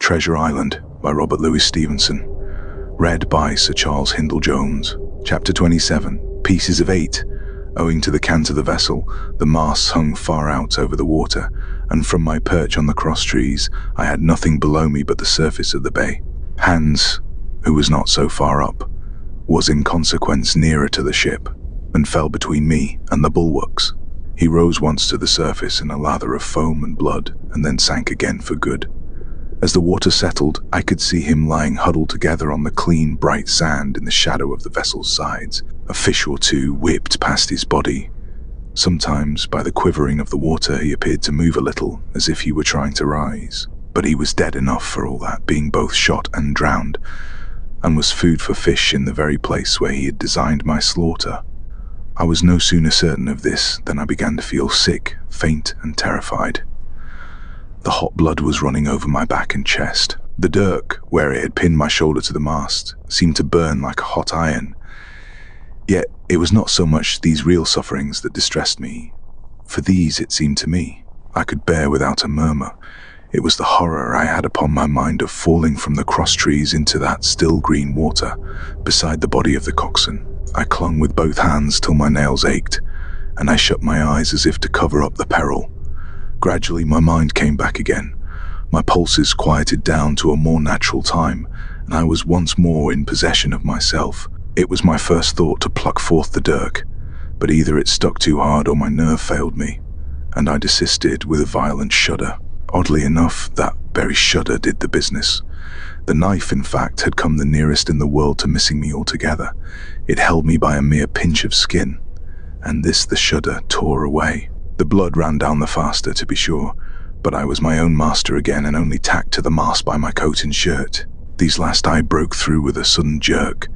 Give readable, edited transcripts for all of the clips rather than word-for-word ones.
Treasure Island by Robert Louis Stevenson. Read by Sir Charles Hindle Jones. Chapter 27. Pieces of 8. Owing to the cant of the vessel, the masts hung far out over the water, and from my perch on the cross trees, I had nothing below me but the surface of the bay. Hans, who was not so far up, was in consequence nearer to the ship, and fell between me and the bulwarks. He rose once to the surface in a lather of foam and blood, and then sank again for good. As the water settled, I could see him lying huddled together on the clean, bright sand in the shadow of the vessel's sides. A fish or two whipped past his body. Sometimes, by the quivering of the water, he appeared to move a little, as if he were trying to rise. But he was dead enough for all that, being both shot and drowned, and was food for fish in the very place where he had designed my slaughter. I was no sooner certain of this than I began to feel sick, faint, and terrified. The hot blood was running over my back and chest. The dirk, where it had pinned my shoulder to the mast, seemed to burn like a hot iron. Yet it was not so much these real sufferings that distressed me, for these, it seemed to me, I could bear without a murmur. It was the horror I had upon my mind of falling from the cross trees into that still green water beside the body of the coxswain. I clung with both hands till my nails ached, and I shut my eyes as if to cover up the peril. Gradually my mind came back again. My pulses quieted down to a more natural time, and I was once more in possession of myself. It was my first thought to pluck forth the dirk, but either it stuck too hard or my nerve failed me, and I desisted with a violent shudder. Oddly enough, that very shudder did the business. The knife, in fact, had come the nearest in the world to missing me altogether. It held me by a mere pinch of skin, and this the shudder tore away. The blood ran down the faster, to be sure, but I was my own master again and only tacked to the mast by my coat and shirt. These last I broke through with a sudden jerk,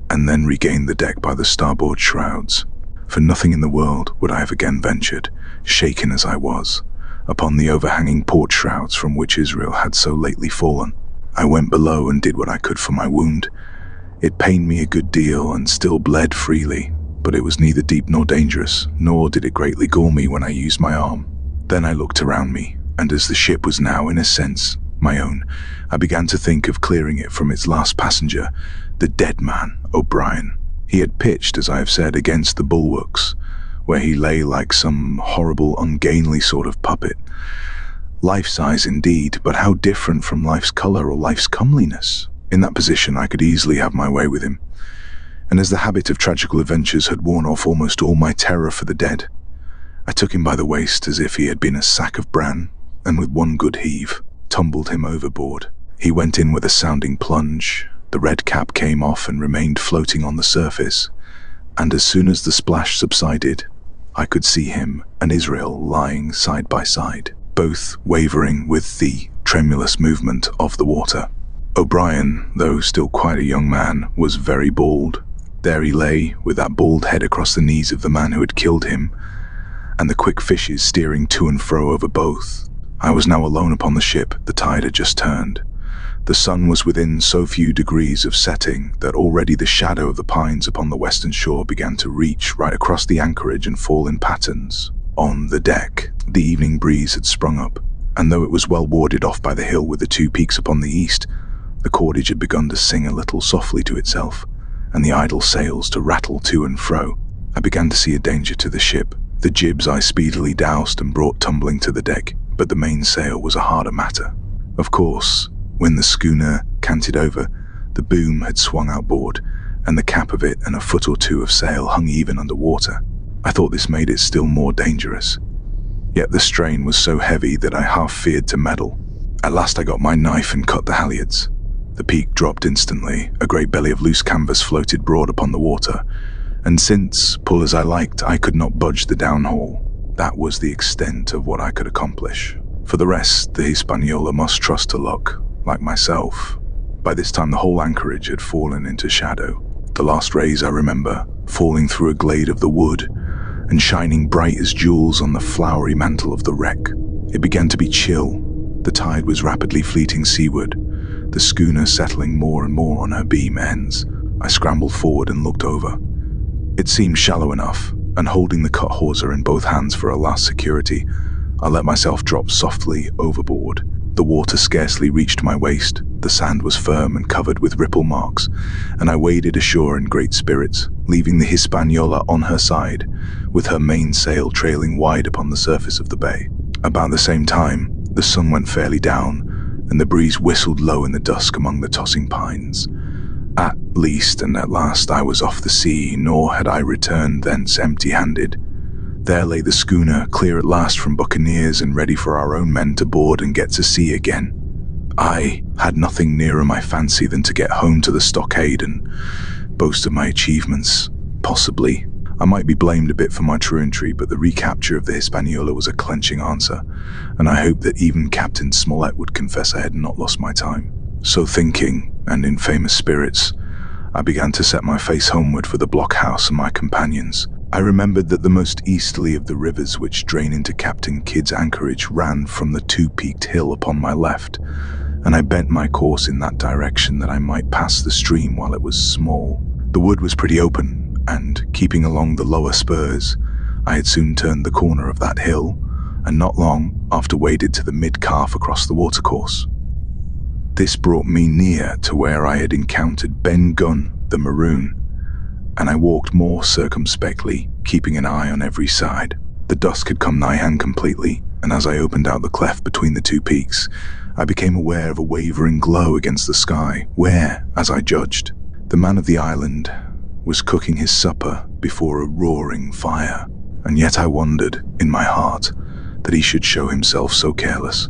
and then regained the deck by the starboard shrouds. For nothing in the world would I have again ventured, shaken as I was, upon the overhanging port shrouds from which Israel had so lately fallen. I went below and did what I could for my wound. It pained me a good deal and still bled freely, but it was neither deep nor dangerous, nor did it greatly gall me when I used my arm. Then I looked around me, and as the ship was now, in a sense, my own, I began to think of clearing it from its last passenger, the dead man, O'Brien. He had pitched, as I have said, against the bulwarks, where he lay like some horrible, ungainly sort of puppet. Life-size indeed, but how different from life's color or life's comeliness. In that position I could easily have my way with him, and as the habit of tragical adventures had worn off almost all my terror for the dead, I took him by the waist as if he had been a sack of bran, and with one good heave, tumbled him overboard. He went in with a sounding plunge. The red cap came off and remained floating on the surface, and as soon as the splash subsided, I could see him and Israel lying side by side, both wavering with the tremulous movement of the water. O'Brien, though still quite a young man, was very bald. There he lay, with that bald head across the knees of the man who had killed him, and the quick fishes steering to and fro over both. I was now alone upon the ship. The tide had just turned. The sun was within so few degrees of setting that already the shadow of the pines upon the western shore began to reach right across the anchorage and fall in patterns. On the deck, the evening breeze had sprung up, and though it was well warded off by the hill with the two peaks upon the east, the cordage had begun to sing a little softly to itself, and the idle sails to rattle to and fro. I began to see a danger to the ship. The jibs I speedily doused and brought tumbling to the deck, but the mainsail was a harder matter. Of course, when the schooner canted over, the boom had swung outboard, and the cap of it and a foot or two of sail hung even under water. I thought this made it still more dangerous. Yet the strain was so heavy that I half feared to meddle. At last I got my knife and cut the halyards. The peak dropped instantly. A great belly of loose canvas floated broad upon the water, and since, pull as I liked, I could not budge the downhaul, that was the extent of what I could accomplish. For the rest, the Hispaniola must trust to luck, like myself. By this time the whole anchorage had fallen into shadow. The last rays, I remember, falling through a glade of the wood, and shining bright as jewels on the flowery mantle of the wreck. It began to be chill. The tide was rapidly fleeting seaward, the schooner settling more and more on her beam ends. I scrambled forward and looked over. It seemed shallow enough, and holding the cut hawser in both hands for a last security, I let myself drop softly overboard. The water scarcely reached my waist, the sand was firm and covered with ripple marks, and I waded ashore in great spirits, leaving the Hispaniola on her side, with her mainsail trailing wide upon the surface of the bay. About the same time, the sun went fairly down, and the breeze whistled low in the dusk among the tossing pines. At least and at last I was off the sea, nor had I returned thence empty-handed. There lay the schooner, clear at last from buccaneers and ready for our own men to board and get to sea again. I had nothing nearer my fancy than to get home to the stockade and boast of my achievements. Possibly, I might be blamed a bit for my truantry, but the recapture of the Hispaniola was a clenching answer, and I hoped that even Captain Smollett would confess I had not lost my time. So thinking, and in famous spirits, I began to set my face homeward for the blockhouse and my companions. I remembered that the most easterly of the rivers which drain into Captain Kidd's anchorage ran from the two-peaked hill upon my left, and I bent my course in that direction that I might pass the stream while it was small. The wood was pretty open, and, keeping along the lower spurs, I had soon turned the corner of that hill, and not long after waded to the mid-calf across the watercourse. This brought me near to where I had encountered Ben Gunn, the maroon, and I walked more circumspectly, keeping an eye on every side. The dusk had come nigh hand completely, and as I opened out the cleft between the two peaks, I became aware of a wavering glow against the sky, where, as I judged, the man of the island was cooking his supper before a roaring fire. And yet I wondered, in my heart, that he should show himself so careless.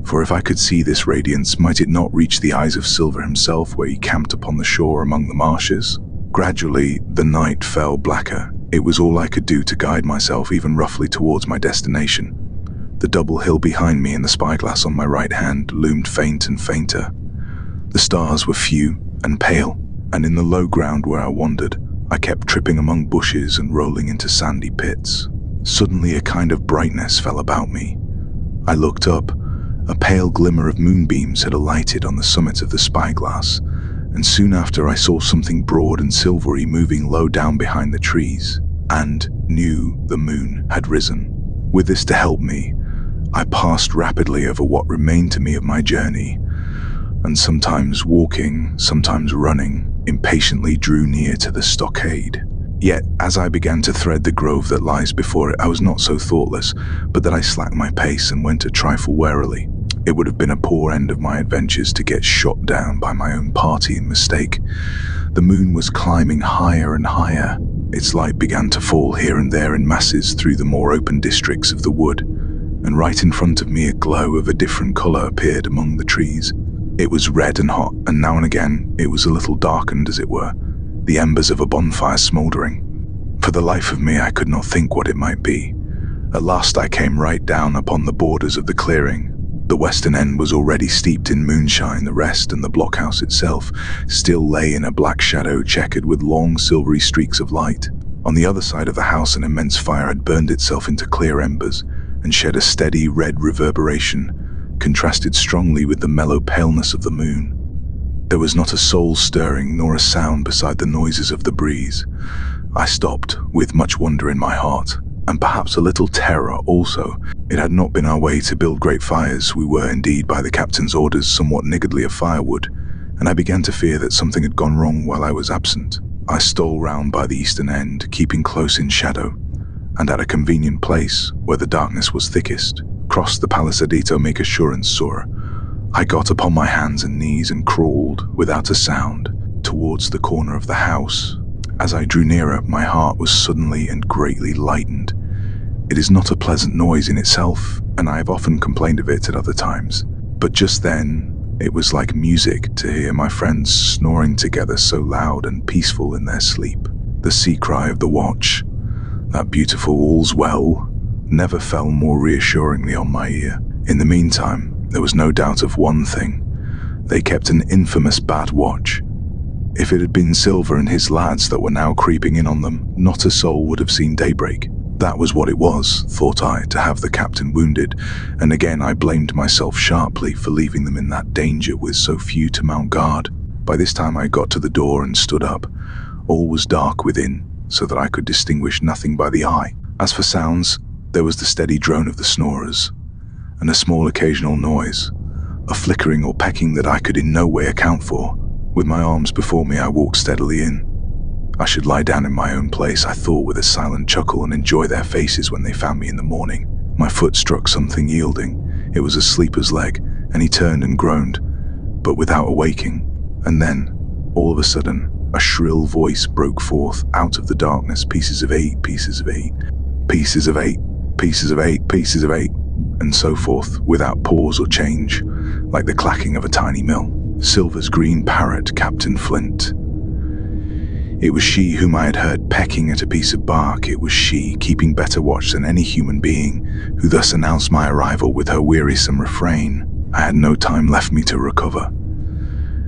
For if I could see this radiance, might it not reach the eyes of Silver himself where he camped upon the shore among the marshes? Gradually, the night fell blacker. It was all I could do to guide myself even roughly towards my destination. The double hill behind me and the spyglass on my right hand loomed faint and fainter. The stars were few and pale, and in the low ground where I wandered, I kept tripping among bushes and rolling into sandy pits. Suddenly a kind of brightness fell about me. I looked up. A pale glimmer of moonbeams had alighted on the summit of the spyglass, and soon after I saw something broad and silvery moving low down behind the trees, and knew the moon had risen. With this to help me, I passed rapidly over what remained to me of my journey, and sometimes walking, sometimes running, impatiently drew near to the stockade. Yet, as I began to thread the grove that lies before it, I was not so thoughtless, but that I slacked my pace and went a trifle warily. It would have been a poor end of my adventures to get shot down by my own party in mistake. The moon was climbing higher and higher. Its light began to fall here and there in masses through the more open districts of the wood, and right in front of me a glow of a different color appeared among the trees. It was red and hot, and now and again it was a little darkened, as it were, the embers of a bonfire smouldering. For the life of me I could not think what it might be. At last I came right down upon the borders of the clearing. The western end was already steeped in moonshine, the rest and the blockhouse itself still lay in a black shadow checkered with long silvery streaks of light. On the other side of the house an immense fire had burned itself into clear embers and shed a steady red reverberation, contrasted strongly with the mellow paleness of the moon. There was not a soul stirring, nor a sound beside the noises of the breeze. I stopped, with much wonder in my heart, and perhaps a little terror also. It had not been our way to build great fires. We were indeed, by the captain's orders, somewhat niggardly of firewood, and I began to fear that something had gone wrong while I was absent. I stole round by the eastern end, keeping close in shadow, and at a convenient place, where the darkness was thickest, crossed the palisadito make assurance sur. I got upon my hands and knees and crawled, without a sound, towards the corner of the house. As I drew nearer, my heart was suddenly and greatly lightened. It is not a pleasant noise in itself, and I have often complained of it at other times. But just then, it was like music to hear my friends snoring together so loud and peaceful in their sleep. The sea cry of the watch, that beautiful all's well, never fell more reassuringly on my ear. In the meantime, there was no doubt of one thing. They kept an infamous bad watch. If it had been Silver and his lads that were now creeping in on them, not a soul would have seen daybreak. That was what it was, thought I, to have the captain wounded, and again I blamed myself sharply for leaving them in that danger with so few to mount guard. By this time I got to the door and stood up. All was dark within, so that I could distinguish nothing by the eye. As for sounds, there was the steady drone of the snorers, and a small occasional noise. a flickering or pecking that I could in no way account for. With my arms before me, I walked steadily in. I should lie down in my own place, I thought with a silent chuckle, and enjoy their faces when they found me in the morning. My foot struck something yielding. It was a sleeper's leg, and he turned and groaned, but without awaking. And then, all of a sudden, a shrill voice broke forth out of the darkness. Pieces of 8, pieces of 8, pieces of 8, pieces of 8, pieces of 8, and so forth, without pause or change, like the clacking of a tiny mill. Silver's green parrot, Captain Flint. It was she whom I had heard pecking at a piece of bark. It was she, keeping better watch than any human being, who thus announced my arrival with her wearisome refrain. I had no time left me to recover.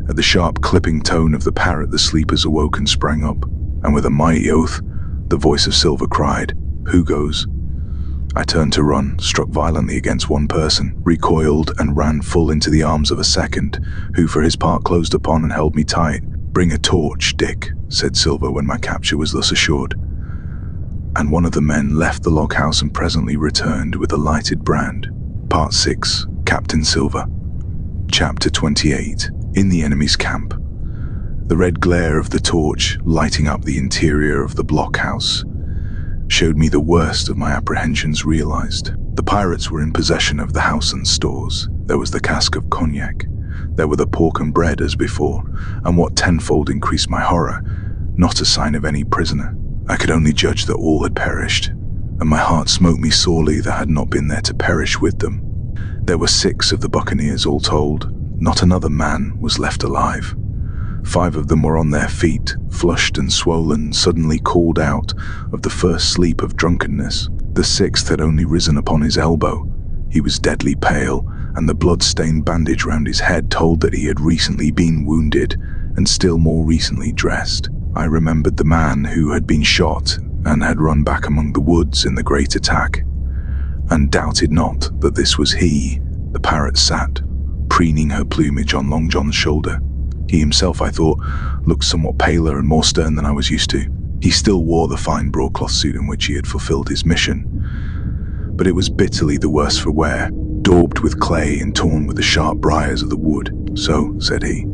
At the sharp clipping tone of the parrot, the sleepers awoke and sprang up, and with a mighty oath, the voice of Silver cried, "Who goes?" I turned to run, struck violently against one person, recoiled, and ran full into the arms of a second, who for his part closed upon and held me tight. "Bring a torch, Dick," said Silver when my capture was thus assured. And one of the men left the log house and presently returned with a lighted brand. Part 6, Captain Silver. Chapter 28. In the enemy's camp. The red glare of the torch, lighting up the interior of the blockhouse, showed me the worst of my apprehensions realized. The pirates were in possession of the house and stores. There was the cask of cognac. There were the pork and bread as before, and what tenfold increased my horror, not a sign of any prisoner. I could only judge that all had perished, and my heart smote me sorely that I had not been there to perish with them. There were 6 of the buccaneers all told. Not another man was left alive. 5 of them were on their feet, flushed and swollen, suddenly called out of the first sleep of drunkenness. The 6th had only risen upon his elbow. He was deadly pale, and the blood-stained bandage round his head told that he had recently been wounded, and still more recently dressed. I remembered the man who had been shot and had run back among the woods in the great attack, and doubted not that this was he. The parrot sat, preening her plumage on Long John's shoulder. He himself, I thought, looked somewhat paler and more stern than I was used to. He still wore the fine broadcloth suit in which he had fulfilled his mission, but it was bitterly the worse for wear, daubed with clay and torn with the sharp briars of the wood. "So," said he,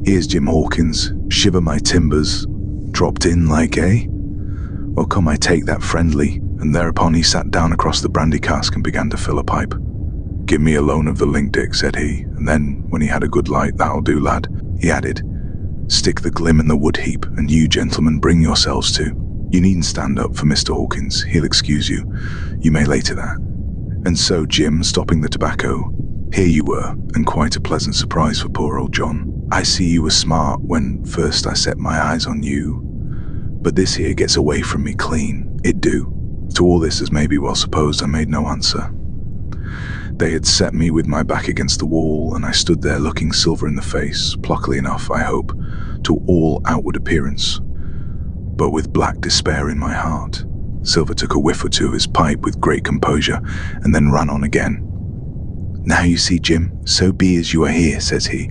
"here's Jim Hawkins, shiver my timbers, dropped in like, eh? Well, come, I take that friendly." And thereupon he sat down across the brandy cask and began to fill a pipe. "Give me a loan of the link, Dick," said he, and then, when he had a good light, "That'll do, lad," he added. "Stick the glim in the wood heap, and you, gentlemen, bring yourselves to. You needn't stand up for Mr. Hawkins, he'll excuse you. You may later that. And so, Jim, stopping the tobacco, here you were, and quite a pleasant surprise for poor old John. I see you were smart when first I set my eyes on you, but this here gets away from me clean. It do." To all this, as may be well supposed, I made no answer. They had set me with my back against the wall, and I stood there looking Silver in the face, pluckily enough, I hope, to all outward appearance, but with black despair in my heart. Silver took a whiff or two of his pipe with great composure, and then ran on again. "Now you see, Jim, so be as you are here," says he.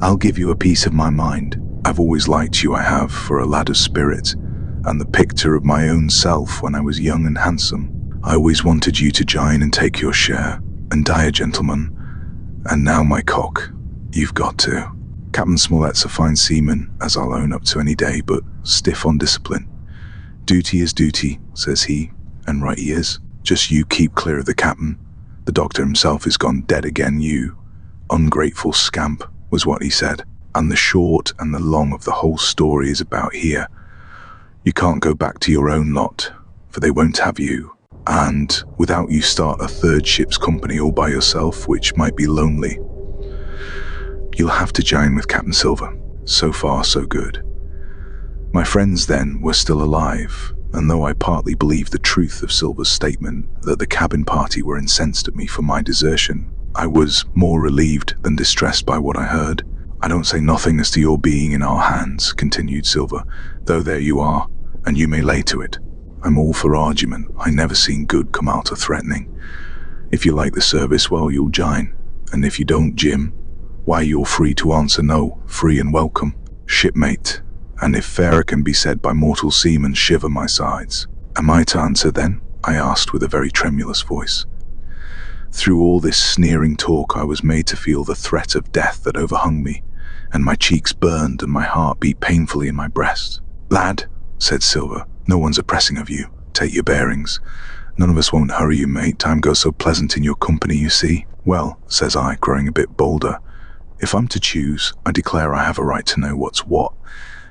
"I'll give you a piece of my mind. I've always liked you, I have, for a lad of spirit, and the picture of my own self when I was young and handsome. I always wanted you to join and take your share, and die a gentleman, and now my cock, you've got to. Captain Smollett's a fine seaman, as I'll own up to any day, but stiff on discipline. Duty is duty," says he, and right he is. "Just you keep clear of the captain. The doctor himself is gone dead again, you ungrateful scamp," was what he said. And the short and the long of the whole story is about here. You can't go back to your own lot, for they won't have you. And without you start a 3rd ship's company all by yourself, which might be lonely. You'll have to join with Captain Silver. So far, so good. My friends then were still alive, and though I partly believed the truth of Silver's statement that the cabin party were incensed at me for my desertion, I was more relieved than distressed by what I heard. "I don't say nothing as to your being in our hands," continued Silver, "though there you are, and you may lay to it. I'm all for argument. I never seen good come out of threatening. If you like the service, well, you'll join, and if you don't, Jim, why, you're free to answer no, free and welcome, shipmate, and if fairer can be said by mortal seamen, shiver my sides." "Am I to answer then?" I asked with a very tremulous voice. Through all this sneering talk, I was made to feel the threat of death that overhung me, and my cheeks burned and my heart beat painfully in my breast. "Lad," said Silver, "no one's oppressing of you. Take your bearings. None of us won't hurry you, mate. Time goes so pleasant in your company, you see." "Well," says I, growing a bit bolder, "if I'm to choose, I declare I have a right to know what's what,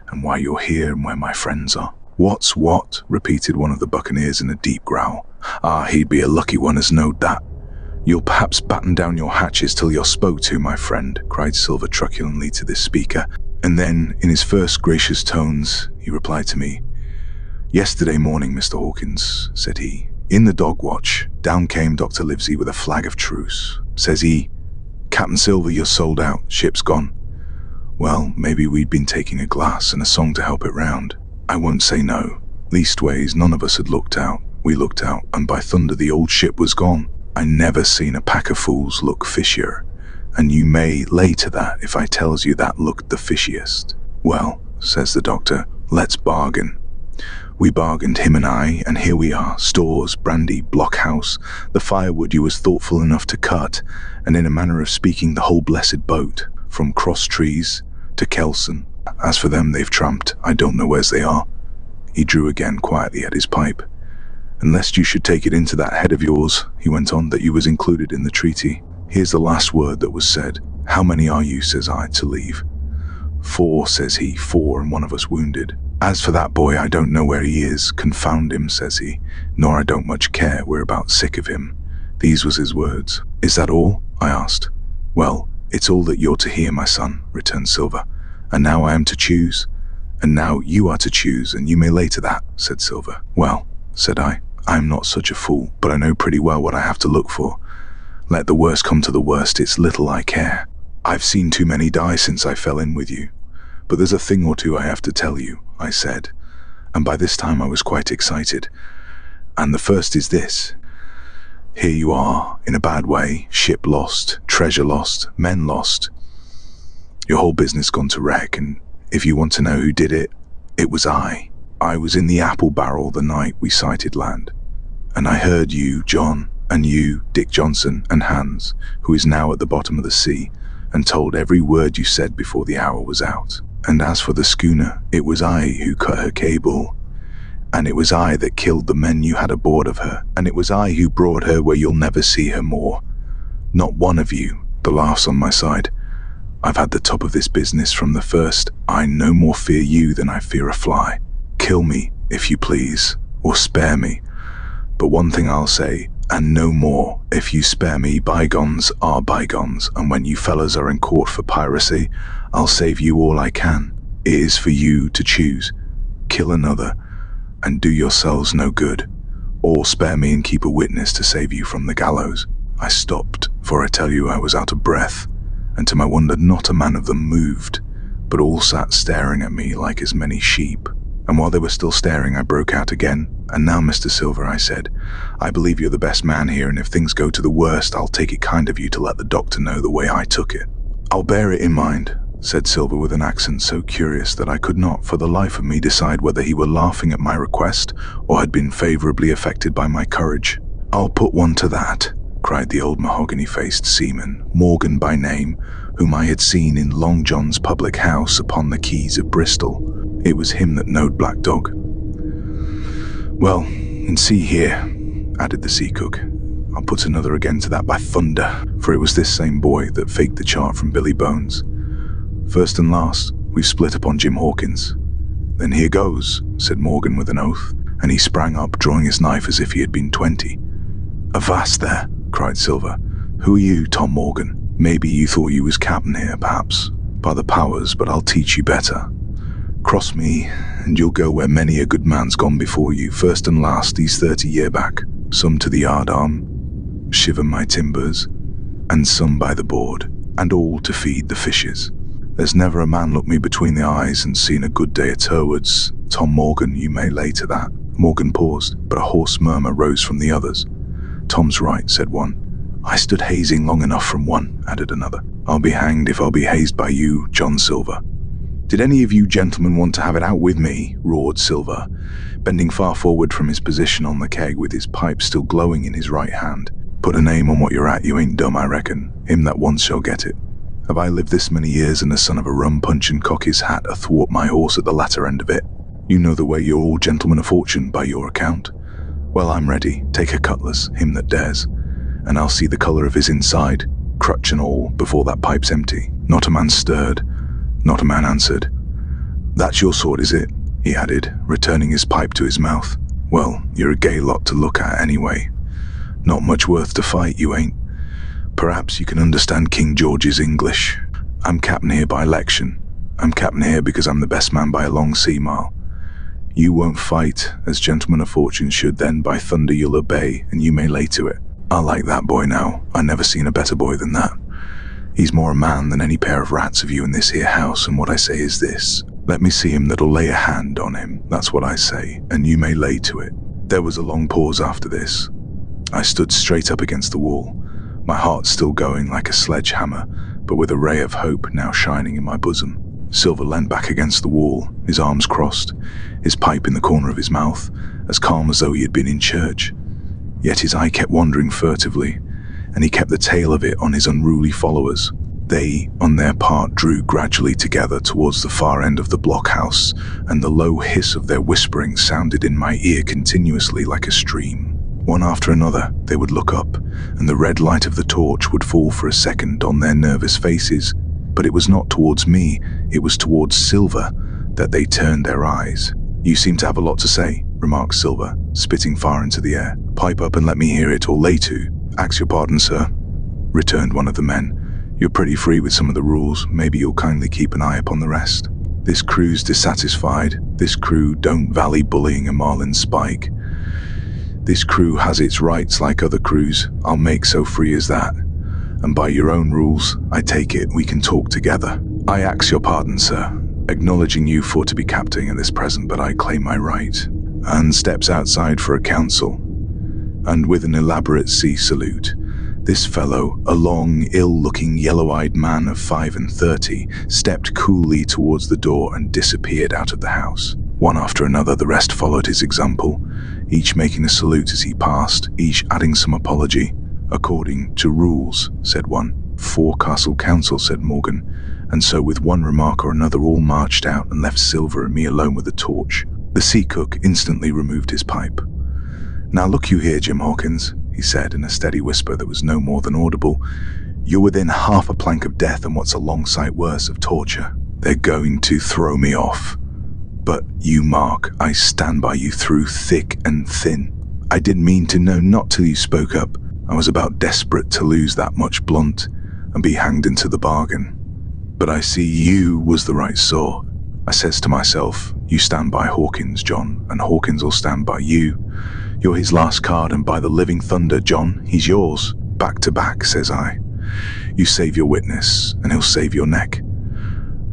and why you're here and where my friends are." "What's what?" repeated one of the buccaneers in a deep growl. "Ah, he'd be a lucky one as knowed that." "You'll perhaps batten down your hatches till you're spoke to, my friend," cried Silver truculently to this speaker, and then, in his first gracious tones, he replied to me. "Yesterday morning, Mr. Hawkins," said he, "in the dog watch, down came Dr. Livesey with a flag of truce. Says he, 'Captain Silver, you're sold out, ship's gone.' Well, maybe we'd been taking a glass and a song to help it round. I won't say no. Leastways, none of us had looked out. We looked out, and by thunder the old ship was gone. I never seen a pack of fools look fishier, and you may lay to that if I tells you that looked the fishiest." "Well," says the doctor, "let's bargain." We bargained, him and I, and here we are. Stores, brandy, blockhouse, the firewood you was thoughtful enough to cut, and in a manner of speaking the whole blessed boat, from Cross Trees to Kelson. As for them, they've tramped. I don't know where's they are." He drew again quietly at his pipe. "And lest you should take it into that head of yours," he went on, "that you was included in the treaty, here's the last word that was said. 'How many are you,' says I, 'to leave?' 4, says he, 4 and one of us wounded. 'As for that boy, I don't know where he is, confound him,' says he, 'nor I don't much care, we're about sick of him.' These was his words." "Is that all?" I asked. "Well, it's all that you're to hear, my son," returned Silver. "And now I am to choose." "And now you are to choose, and you may lay to that," said Silver. "Well," said I am not such a fool, but I know pretty well what I have to look for. Let the worst come to the worst, it's little I care. I've seen too many die since I fell in with you. But there's a thing or two I have to tell you," I said, and by this time I was quite excited. "And the first is this. Here you are, in a bad way, ship lost, treasure lost, men lost, your whole business gone to wreck, and if you want to know who did it, it was I. I was in the apple barrel the night we sighted land, and I heard you, John, and you, Dick Johnson, and Hans, who is now at the bottom of the sea, and told every word you said before the hour was out. And as for the schooner, it was I who cut her cable, and it was I that killed the men you had aboard of her, and it was I who brought her where you'll never see her more. Not one of you," the laughs on my side, "I've had the top of this business from the first. I no more fear you than I fear a fly. Kill me, if you please, or spare me. But one thing I'll say, and no more, if you spare me, bygones are bygones, and when you fellas are in court for piracy, I'll save you all I can. It is for you to choose. Kill another, and do yourselves no good, or spare me and keep a witness to save you from the gallows." I stopped, for I tell you I was out of breath, and to my wonder not a man of them moved, but all sat staring at me like as many sheep. And while they were still staring, I broke out again. "And now, Mr. Silver," I said, "I believe you're the best man here, and if things go to the worst, I'll take it kind of you to let the doctor know the way I took it." "I'll bear it in mind," said Silver with an accent so curious that I could not for the life of me decide whether he were laughing at my request or had been favorably affected by my courage. "I'll put one to that," cried the old mahogany-faced seaman, Morgan by name, whom I had seen in Long John's public house upon the quays of Bristol. It was him that knowed Black Dog. "Well, and see here," added the sea cook, "I'll put another again to that by thunder," for it was this same boy that faked the chart from Billy Bones. "First and last, we've split upon Jim Hawkins." "Then here goes," said Morgan with an oath, and he sprang up, drawing his knife as if he had been 20. "Avast there," cried Silver. "Who are you, Tom Morgan? Maybe you thought you was captain here, perhaps. By the powers, but I'll teach you better. Cross me, and you'll go where many a good man's gone before you, first and last, these 30 year back. Some to the yardarm, shiver my timbers, and some by the board, and all to feed the fishes. There's never a man looked me between the eyes and seen a good day at Turwards. Tom Morgan, you may lay to that." Morgan paused, but a hoarse murmur rose from the others. "Tom's right," said one. "I stood hazing long enough from one," added another. "I'll be hanged if I'll be hazed by you, John Silver." "Did any of you gentlemen want to have it out with me?" roared Silver, bending far forward from his position on the keg with his pipe still glowing in his right hand. Put a name on what you're at, you ain't dumb, I reckon. Him that once shall get it. Have I lived this many years and the son of a rum punch and cock his hat athwart my horse at the latter end of it? You know the way you're all gentlemen of fortune by your account. Well, I'm ready. Take a cutlass, him that dares, and I'll see the colour of his inside, crutch and all, before that pipe's empty. Not a man stirred, not a man answered. That's your sword, is it? He added, returning his pipe to his mouth. Well, you're a gay lot to look at anyway. Not much worth to fight, you ain't. Perhaps you can understand King George's English. I'm captain here by election. I'm captain here because I'm the best man by a long sea mile. You won't fight, as gentlemen of fortune should, then by thunder you'll obey, and you may lay to it. I like that boy now. I never seen a better boy than that. He's more a man than any pair of rats of you in this here house, and what I say is this. Let me see him that'll lay a hand on him, that's what I say, and you may lay to it. There was a long pause after this. I stood straight up against the wall, my heart still going like a sledgehammer, but with a ray of hope now shining in my bosom. Silver leant back against the wall, his arms crossed, his pipe in the corner of his mouth, as calm as though he had been in church. Yet his eye kept wandering furtively, and he kept the tail of it on his unruly followers. They, on their part, drew gradually together towards the far end of the blockhouse, and the low hiss of their whispering sounded in my ear continuously like a stream. One after another, they would look up, and the red light of the torch would fall for a second on their nervous faces. But it was not towards me, it was towards Silver that they turned their eyes. You seem to have a lot to say, remarked Silver, spitting far into the air. Pipe up and let me hear it, or lay to. Ax your pardon, sir, returned one of the men. You're pretty free with some of the rules, maybe you'll kindly keep an eye upon the rest. This crew's dissatisfied, this crew don't valley bullying a marlin spike. This crew has its rights like other crews, I'll make so free as that. And by your own rules, I take it we can talk together. I ax your pardon, sir, acknowledging you for to be captain at this present, but I claim my right. And steps outside for a council. And with an elaborate sea salute, this fellow, a long, ill-looking, yellow-eyed man of 35, stepped coolly towards the door and disappeared out of the house. One after another, the rest followed his example, each making a salute as he passed, each adding some apology. According to rules, said one. Forecastle council, said Morgan, and so with one remark or another all marched out and left Silver and me alone with the torch. The sea cook instantly removed his pipe. Now look you here, Jim Hawkins, he said in a steady whisper that was no more than audible. You're within half a plank of death and what's a long sight worse of torture. They're going to throw me off. But you mark, I stand by you through thick and thin. I didn't mean to know not till you spoke up. I was about desperate to lose that much blunt and be hanged into the bargain. But I see you was the right sort. I says to myself, you stand by Hawkins, John, and Hawkins will stand by you. You're his last card, and by the living thunder, John, he's yours. Back to back, says I. You save your witness, and he'll save your neck.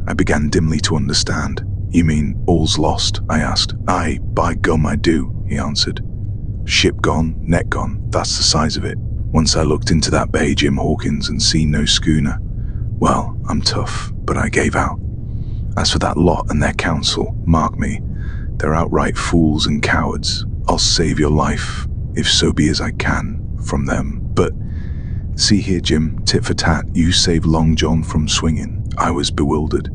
I began dimly to understand. You mean all's lost? I asked. Aye, by gum I do, he answered. Ship gone, neck gone, that's the size of it. Once I looked into that bay, Jim Hawkins, and seen no schooner. Well, I'm tough, but I gave out. As for that lot and their counsel, mark me, they're outright fools and cowards. I'll save your life, if so be as I can, from them. But, see here, Jim, tit for tat, you saved Long John from swinging. I was bewildered.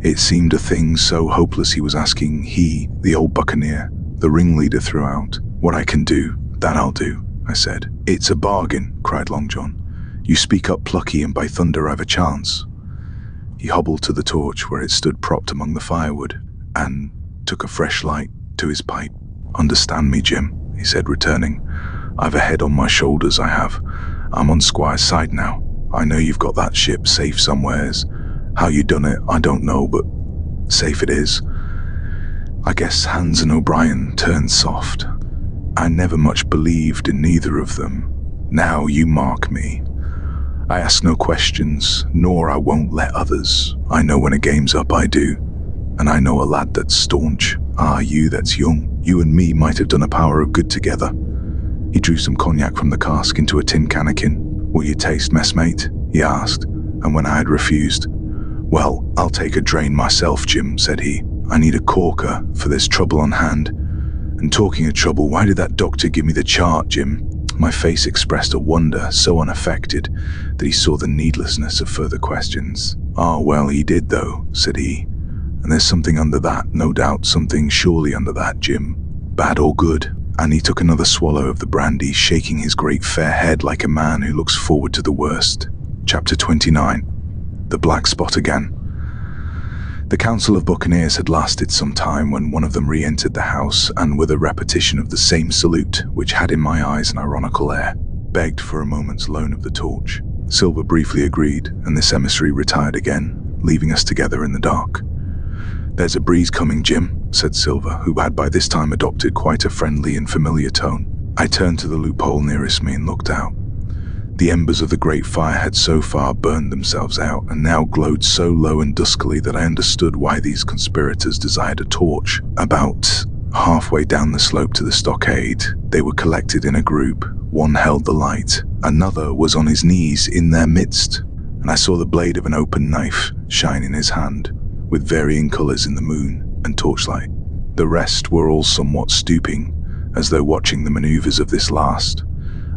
It seemed a thing so hopeless he was asking, he, the old buccaneer, the ringleader throughout. What I can do, that I'll do, I said. It's a bargain, cried Long John. You speak up plucky and by thunder I've a chance. He hobbled to the torch where it stood propped among the firewood and took a fresh light to his pipe. Understand me, Jim, he said, returning. I've a head on my shoulders, I have. I'm on Squire's side now. I know you've got that ship safe somewheres. How you done it, I don't know, but safe it is. I guess Hans and O'Brien turned soft. I never much believed in neither of them. Now you mark me. I ask no questions, nor I won't let others. I know when a game's up, I do. And I know a lad that's staunch. Ah, you that's young. You and me might have done a power of good together. He drew some cognac from the cask into a tin cannikin. Will you taste, messmate? He asked, and when I had refused, well, I'll take a drain myself, Jim, said he. I need a corker for this trouble on hand. And talking of trouble, why did that doctor give me the chart, Jim? My face expressed a wonder so unaffected that he saw the needlessness of further questions. "Ah, well, he did though," said he. "And there's something under that, no doubt, something surely under that, Jim. Bad or good?" And he took another swallow of the brandy, shaking his great fair head like a man who looks forward to the worst. Chapter 29. The Black Spot Again. The council of buccaneers had lasted some time when one of them re-entered the house and, with a repetition of the same salute, which had in my eyes an ironical air, begged for a moment's loan of the torch. Silver briefly agreed, and this emissary retired again, leaving us together in the dark. "There's a breeze coming, Jim," said Silver, who had by this time adopted quite a friendly and familiar tone. I turned to the loophole nearest me and looked out. The embers of the great fire had so far burned themselves out and now glowed so low and duskily that I understood why these conspirators desired a torch. About halfway down the slope to the stockade, they were collected in a group. One held the light, another was on his knees in their midst, and I saw the blade of an open knife shine in his hand, with varying colors in the moon and torchlight. The rest were all somewhat stooping, as though watching the maneuvers of this last.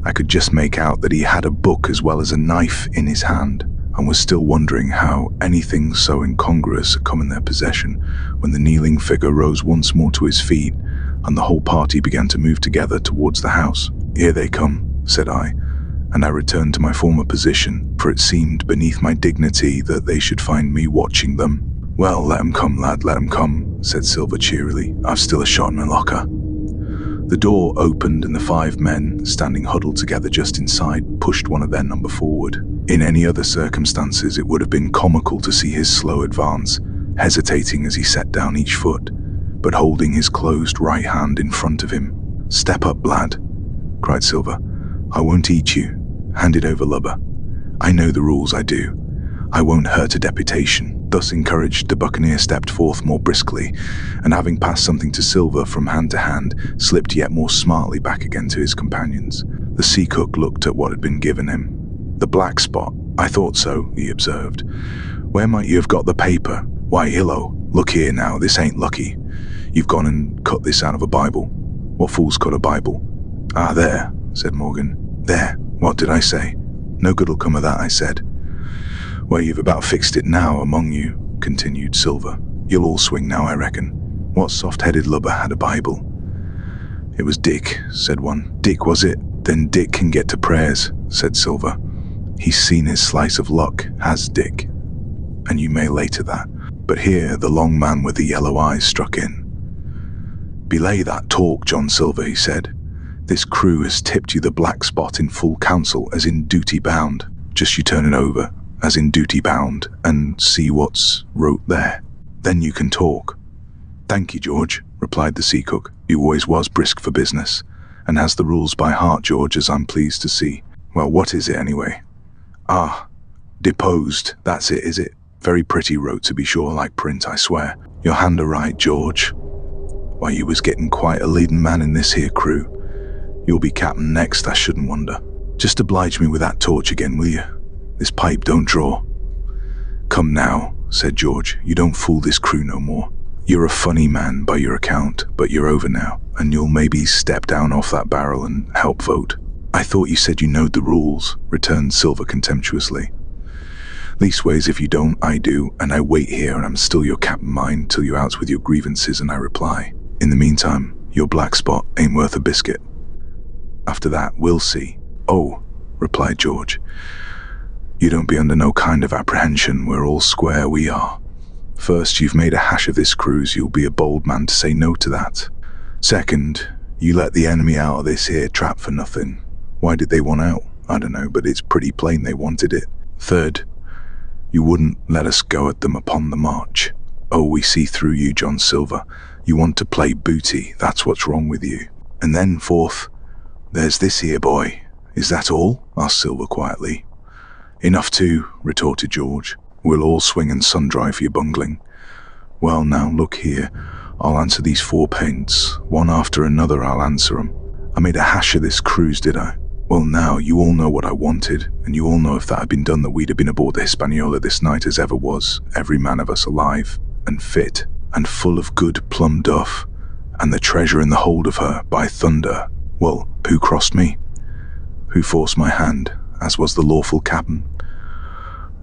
I could just make out that he had a book as well as a knife in his hand, and was still wondering how anything so incongruous had come in their possession when the kneeling figure rose once more to his feet, and the whole party began to move together towards the house. "Here they come," said I, and I returned to my former position, for it seemed beneath my dignity that they should find me watching them. "Well, let 'em come, lad, let 'em come," said Silver cheerily. "I've still a shot in my locker." The door opened and the 5 men, standing huddled together just inside, pushed one of their number forward. In any other circumstances, it would have been comical to see his slow advance, hesitating as he set down each foot, but holding his closed right hand in front of him. "Step up, lad," cried Silver. "I won't eat you. Hand it over, lubber. I know the rules, I do. I won't hurt a deputation." Thus encouraged, the buccaneer stepped forth more briskly, and having passed something to Silver from hand to hand, slipped yet more smartly back again to his companions. The sea cook looked at what had been given him. "The black spot? I thought so," he observed. "Where might you have got the paper? Why, hello, look here now, this ain't lucky. You've gone and cut this out of a Bible. What fool's cut a Bible?" "Ah, there," said Morgan. "There, what did I say? No good'll come of that," I said. "Well, you've about fixed it now among you," continued Silver. "You'll all swing now, I reckon. What soft-headed lubber had a Bible?" "It was Dick," said one. "Dick, was it? Then Dick can get to prayers," said Silver. "He's seen his slice of luck, has Dick. And you may lay to that." But here the long man with the yellow eyes struck in. "Belay that talk, John Silver," he said. "This crew has tipped you the black spot in full council, as in duty bound. Just you turn it over, as in duty bound, and see what's wrote there. Then you can talk." "Thank you, George," replied the sea cook, who always was brisk for business, "and has the rules by heart, George, as I'm pleased to see. Well, what is it anyway?" "Ah, deposed, that's it, is it? Very pretty wrote, to be sure, like print, I swear. Your hand a right, George. Why, you was getting quite a leading man in this here crew. You'll be captain next, I shouldn't wonder. Just oblige me with that torch again, will you? This pipe don't draw." "Come now," said George, "you don't fool this crew no more. You're a funny man by your account, but you're over now, and you'll maybe step down off that barrel and help vote." "I thought you said you knowed the rules," returned Silver contemptuously. "Leastways, if you don't, I do, and I wait here and I'm still your captain mind till you're out with your grievances and I reply. In the meantime, your black spot ain't worth a biscuit. After that, we'll see." "Oh," replied George, "you don't be under no kind of apprehension. We're all square, we are. First, you've made a hash of this cruise. You'll be a bold man to say no to that. Second, you let the enemy out of this here trap for nothing. Why did they want out? I don't know, but it's pretty plain they wanted it. Third, you wouldn't let us go at them upon the march. Oh, we see through you, John Silver. You want to play booty, that's what's wrong with you. And then fourth, there's this here boy." "Is that all?" asked Silver quietly. "Enough too," retorted George. "We'll all swing and sun-dry for your bungling. Well now, look here. I'll answer these 4 paints. One after another I'll answer 'em. I made a hash of this cruise, did I? Well now, you all know what I wanted, and you all know if that had been done that we'd have been aboard the Hispaniola this night as ever was, every man of us alive, and fit, and full of good plum duff, and the treasure in the hold of her, by thunder. Well, who crossed me? who forced my hand, as was the lawful captain,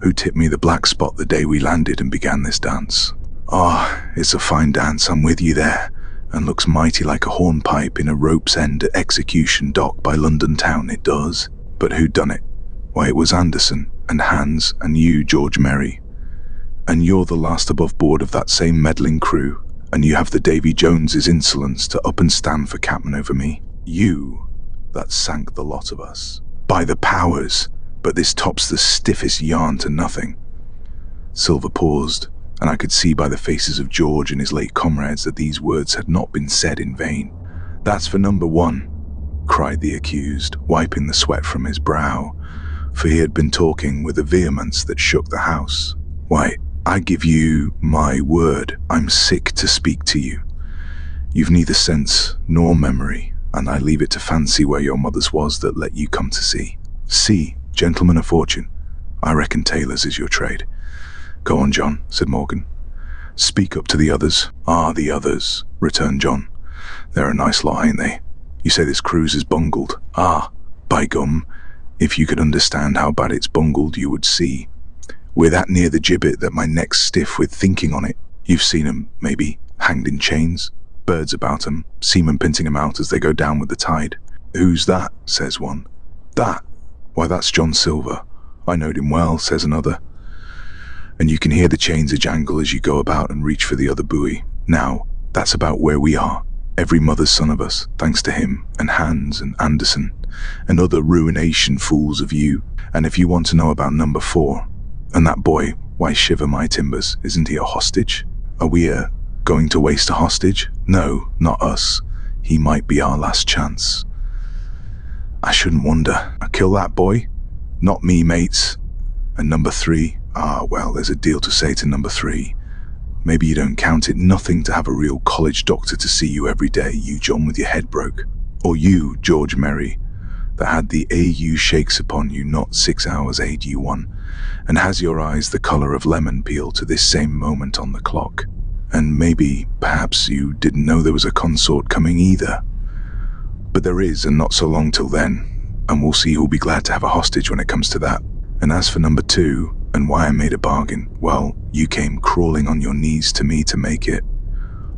who tipped me the black spot the day we landed and began this dance. Ah, it's a fine dance, I'm with you there, and looks mighty like a hornpipe in a rope's end execution dock by London town, it does. But who done it? Why, it was Anderson, and Hans, and you, George Merry. And you're the last above board of that same meddling crew, and you have the Davy Jones's insolence to up and stand for captain over me. You, that sank the lot of us. By the powers, but this tops the stiffest yarn to nothing. Silver paused, and I could see by the faces of George and his late comrades that these words had not been said in vain. That's for number one, cried the accused, wiping the sweat from his brow, for he had been talking with a vehemence that shook the house. Why, I give you my word, I'm sick to speak to you. You've neither sense nor memory, and I leave it to fancy where your mother's was that let you come to sea. See, gentlemen of fortune, I reckon tailors is your trade. Go on, John, said Morgan. Speak up to the others. Ah, the others, returned John. They're a nice lot, ain't they? You say this cruise is bungled. Ah, by gum, if you could understand how bad it's bungled, you would see. We're that near the gibbet that my neck's stiff with thinking on it. You've seen 'em, maybe, hanged in chains, birds about 'em, seamen pinting 'em out as they go down with the tide. Who's that? Says one. That? Why, that's John Silver. I knowed him well, says another. And you can hear the chains a-jangle as you go about and reach for the other buoy. Now, that's about where we are. Every mother's son of us, thanks to him, and Hans and Anderson, and other ruination fools of you. And if you want to know about number 4, and that boy, why shiver my timbers, isn't he a hostage? Are we going to waste a hostage? No, not us. He might be our last chance. I shouldn't wonder. Kill that boy? Not me, mates. And number 3? Ah, well, there's a deal to say to number 3. Maybe you don't count it nothing to have a real college doctor to see you every day, you John with your head broke. Or you, George Merry, that had the AU shakes upon you not 6 hours AD1, and has your eyes the colour of lemon peel to this same moment on the clock. And maybe, perhaps you didn't know there was a consort coming either. But there is, and not so long till then, and we'll see who'll be glad to have a hostage when it comes to that. And as for number 2, and why I made a bargain, well, you came crawling on your knees to me to make it.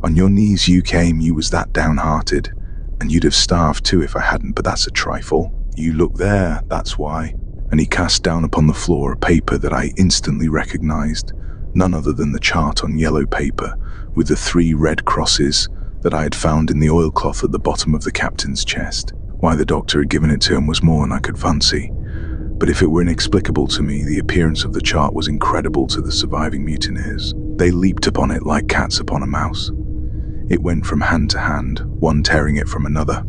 On your knees you came, you was that downhearted, and you'd have starved too if I hadn't, but that's a trifle. You look there, that's why. And he cast down upon the floor a paper that I instantly recognized, none other than the chart on yellow paper, with the 3 red crosses that I had found in the oilcloth at the bottom of the captain's chest. Why the doctor had given it to him was more than I could fancy. But if it were inexplicable to me, the appearance of the chart was incredible to the surviving mutineers. They leaped upon it like cats upon a mouse. It went from hand to hand, one tearing it from another,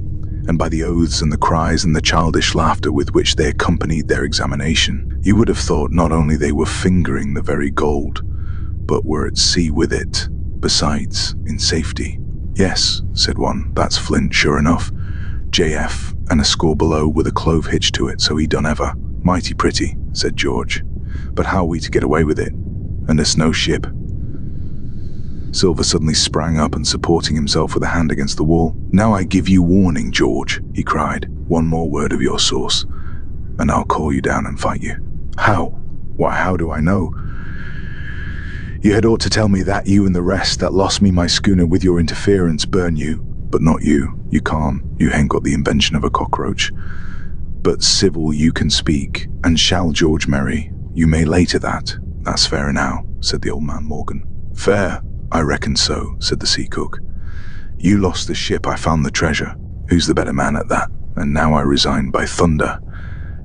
and by the oaths and the cries and the childish laughter with which they accompanied their examination, you would have thought not only they were fingering the very gold, but were at sea with it, besides, in safety. Yes, said one, that's Flint, sure enough. JF, and a score below with a clove hitch to it, so he done ever. Mighty pretty, said George. But how are we to get away with it? And there's no ship. Silver suddenly sprang up and supporting himself with a hand against the wall. Now I give you warning, George, he cried. One more word of your sauce, and I'll call you down and fight you. How? Why, how do I know? You had ought to tell me that you and the rest that lost me my schooner with your interference burn you, but not you. You can't. You ain't got the invention of a cockroach. But civil you can speak, and shall George Merry. You may later that. That's fair enow, said the old man Morgan. Fair? I reckon so, said the sea cook. You lost the ship, I found the treasure. Who's the better man at that? And now I resign by thunder.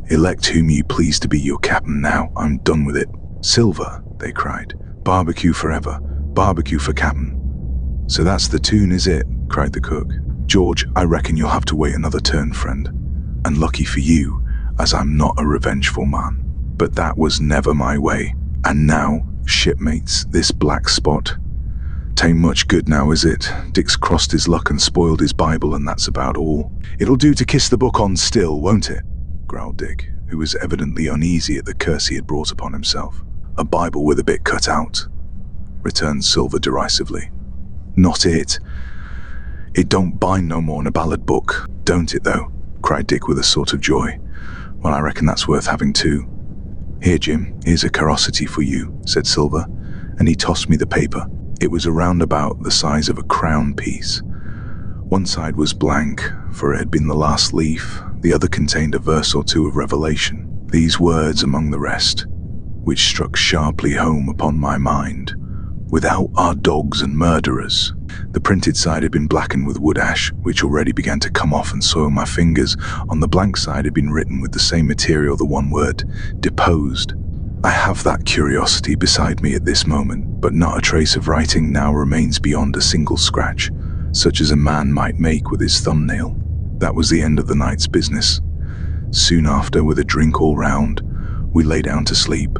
Elect whom you please to be your captain now. I'm done with it. Silver, they cried. Barbecue forever. Barbecue for captain. So that's the tune, is it? Cried the cook. George, I reckon you'll have to wait another turn, friend. And lucky for you, as I'm not a revengeful man. But that was never my way. And now, shipmates, this black spot. Tain't much good now, is it? Dick's crossed his luck and spoiled his Bible, and that's about all. It'll do to kiss the book on still, won't it? Growled Dick, who was evidently uneasy at the curse he had brought upon himself. A Bible with a bit cut out, returned Silver derisively. Not it. It don't bind no more 'n a ballad book, don't it though? Cried Dick with a sort of joy. Well, I reckon that's worth having too. Here, Jim, here's a curiosity for you, said Silver, and he tossed me the paper. It was around about the size of a crown piece. One side was blank, for it had been the last leaf. The other contained a verse or two of Revelation. These words among the rest, which struck sharply home upon my mind. Without are dogs and murderers. The printed side had been blackened with wood ash, which already began to come off and soil my fingers. On the blank side had been written with the same material the one word, deposed. I have that curiosity beside me at this moment, but not a trace of writing now remains beyond a single scratch, such as a man might make with his thumbnail. That was the end of the night's business. Soon after, with a drink all round, we lay down to sleep,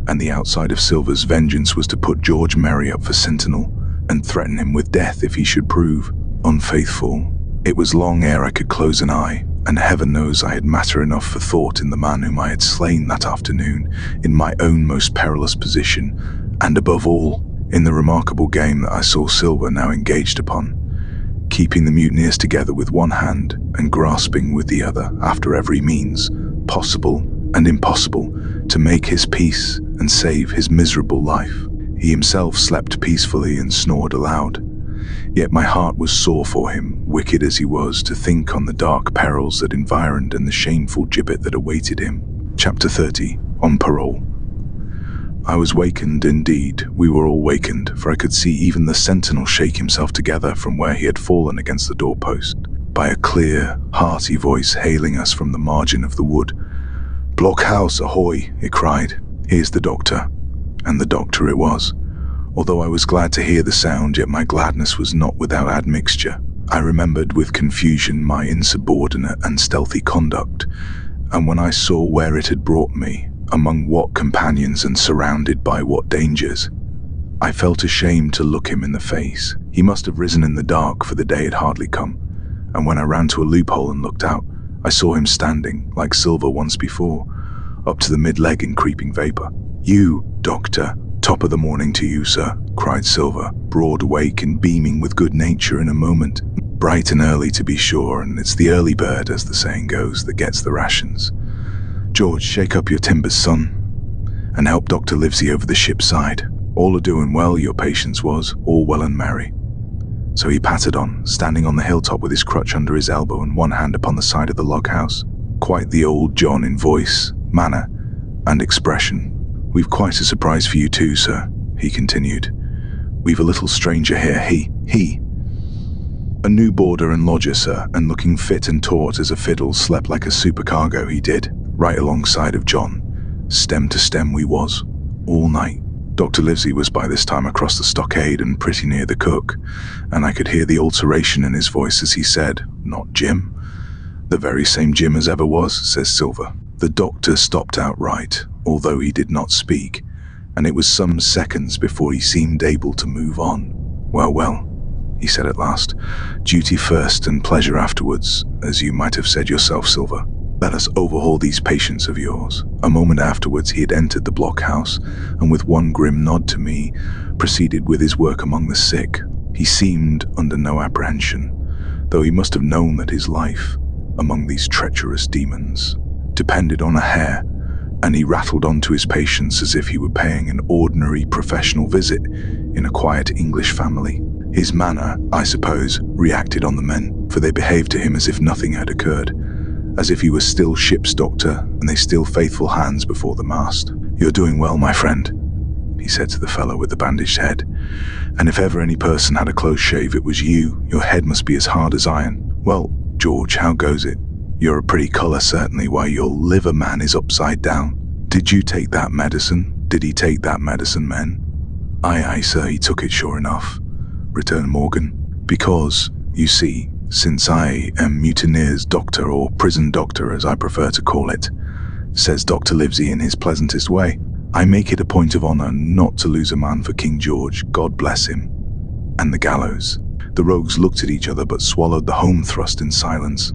and the outside of Silver's vengeance was to put George Merry up for sentinel and threaten him with death if he should prove unfaithful. It was long ere I could close an eye, and heaven knows I had matter enough for thought in the man whom I had slain that afternoon, in my own most perilous position, and above all, in the remarkable game that I saw Silver now engaged upon, keeping the mutineers together with one hand and grasping with the other after every means, possible and impossible, to make his peace and save his miserable life. He himself slept peacefully and snored aloud. Yet my heart was sore for him, wicked as he was, to think on the dark perils that environed and the shameful gibbet that awaited him. Chapter 30. On Parole. I was wakened indeed, we were all wakened, for I could see even the sentinel shake himself together from where he had fallen against the doorpost, by a clear, hearty voice hailing us from the margin of the wood. "Blockhouse, ahoy!" it cried. "Here's the doctor." And the doctor it was. Although I was glad to hear the sound, yet my gladness was not without admixture. I remembered with confusion my insubordinate and stealthy conduct, and when I saw where it had brought me, among what companions and surrounded by what dangers, I felt ashamed to look him in the face. He must have risen in the dark, for the day had hardly come, and when I ran to a loophole and looked out, I saw him standing, like Silver once before, up to the mid-leg in creeping vapor. "You, doctor, top of the morning to you, sir," cried Silver, broad awake and beaming with good nature in a moment. "Bright and early, to be sure, and it's the early bird, as the saying goes, that gets the rations. George, shake up your timbers, son, and help Dr. Livesey over the ship's side. All are doing well, your patience was, all well and merry." So he pattered on, standing on the hilltop with his crutch under his elbow and one hand upon the side of the log house. Quite the old John in voice, manner, and expression. "We've quite a surprise for you too, sir," he continued. "We've a little stranger here, he. A new boarder and lodger, sir, and looking fit and taut as a fiddle, slept like a supercargo, he did, right alongside of John. Stem to stem we was, all night. Dr. Livesey was by this time across the stockade and pretty near the cook, and I could hear the alteration in his voice as he said, 'Not Jim?' 'The very same Jim as ever was,' says Silver. The doctor stopped outright, although he did not speak, and it was some seconds before he seemed able to move on. Well, he said at last, "duty first and pleasure afterwards, as you might have said yourself, Silver. Let us overhaul these patients of yours." A moment afterwards he had entered the blockhouse, and with one grim nod to me, proceeded with his work among the sick. He seemed under no apprehension, though he must have known that his life, among these treacherous demons, depended on a hair, and he rattled on to his patients as if he were paying an ordinary professional visit in a quiet English family. His manner, I suppose, reacted on the men, for they behaved to him as if nothing had occurred, as if he was still ship's doctor and they still faithful hands before the mast. "You're doing well, my friend," he said to the fellow with the bandaged head, "and if ever any person had a close shave, it was you. Your head must be as hard as iron. Well, George, how goes it? You're a pretty colour, certainly. Why, your liver, man, is upside down. Did you take that medicine? Did he take that medicine, men?" Aye, sir, he took it sure enough," returned Morgan. "Because, you see, since I am mutineer's doctor, or prison doctor as I prefer to call it," says Dr. Livesey in his pleasantest way, "I make it a point of honour not to lose a man for King George, God bless him, and the gallows." The rogues looked at each other but swallowed the home thrust in silence.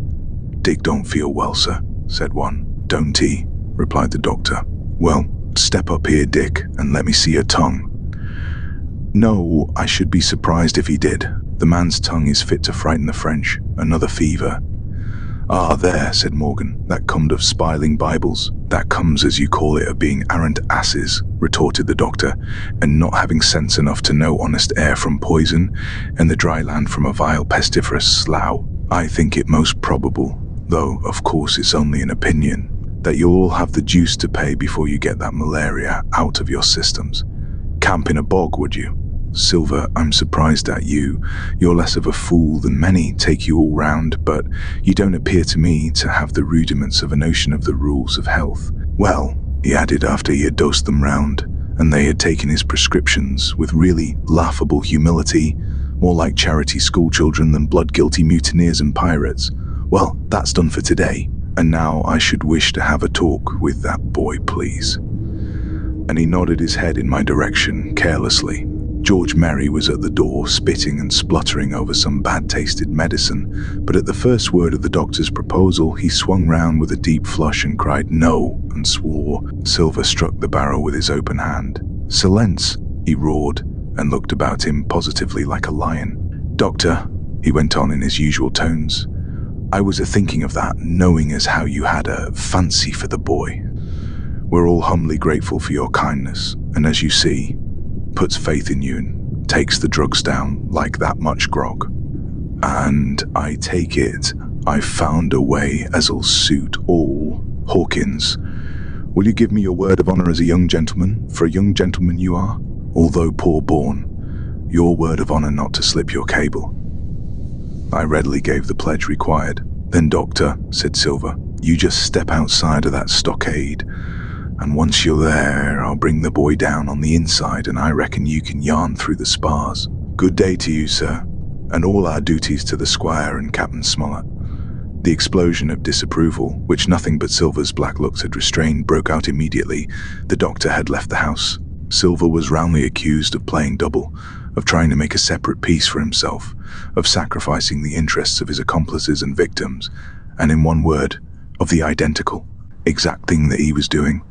"Dick don't feel well, sir," said one. "Don't he?" replied the doctor. "Well, step up here, Dick, and let me see your tongue." "No, I should be surprised if he did. The man's tongue is fit to frighten the French. Another fever." "Ah, there," said Morgan, "that cummed of spiling Bibles." "That comes, as you call it, of being arrant asses," retorted the doctor, "and not having sense enough to know honest air from poison, and the dry land from a vile pestiferous slough. I think it most probable, though of course it's only an opinion, that you'll all have the deuce to pay before you get that malaria out of your systems. Camp in a bog, would you? Silver, I'm surprised at you. You're less of a fool than many, take you all round, but you don't appear to me to have the rudiments of a notion of the rules of health. Well," he added after he had dosed them round, and they had taken his prescriptions with really laughable humility, more like charity schoolchildren than blood-guilty mutineers and pirates, "well, that's done for today, and now I should wish to have a talk with that boy, please." And he nodded his head in my direction, carelessly. George Merry was at the door, spitting and spluttering over some bad-tasted medicine, but at the first word of the doctor's proposal, he swung round with a deep flush and cried "No," and swore. Silver struck the barrel with his open hand. "Silence," he roared, and looked about him positively like a lion. "Doctor," he went on in his usual tones, "I was a-thinking of that, knowing as how you had a fancy for the boy. We're all humbly grateful for your kindness, and as you see, puts faith in you and takes the drugs down like that much grog. And I take it I've found a way as'll suit all. Hawkins, will you give me your word of honor as a young gentleman, for a young gentleman you are, although poor-born, your word of honor not to slip your cable?" I readily gave the pledge required. "Then, doctor," said Silver, "you just step outside of that stockade, and once you're there, I'll bring the boy down on the inside, and I reckon you can yarn through the spars. Good day to you, sir, and all our duties to the squire and Captain Smollett." The explosion of disapproval, which nothing but Silver's black looks had restrained, broke out immediately. The doctor had left the house. Silver was roundly accused of playing double, of trying to make a separate peace for himself, of sacrificing the interests of his accomplices and victims, and in one word, of the identical, exact thing that he was doing.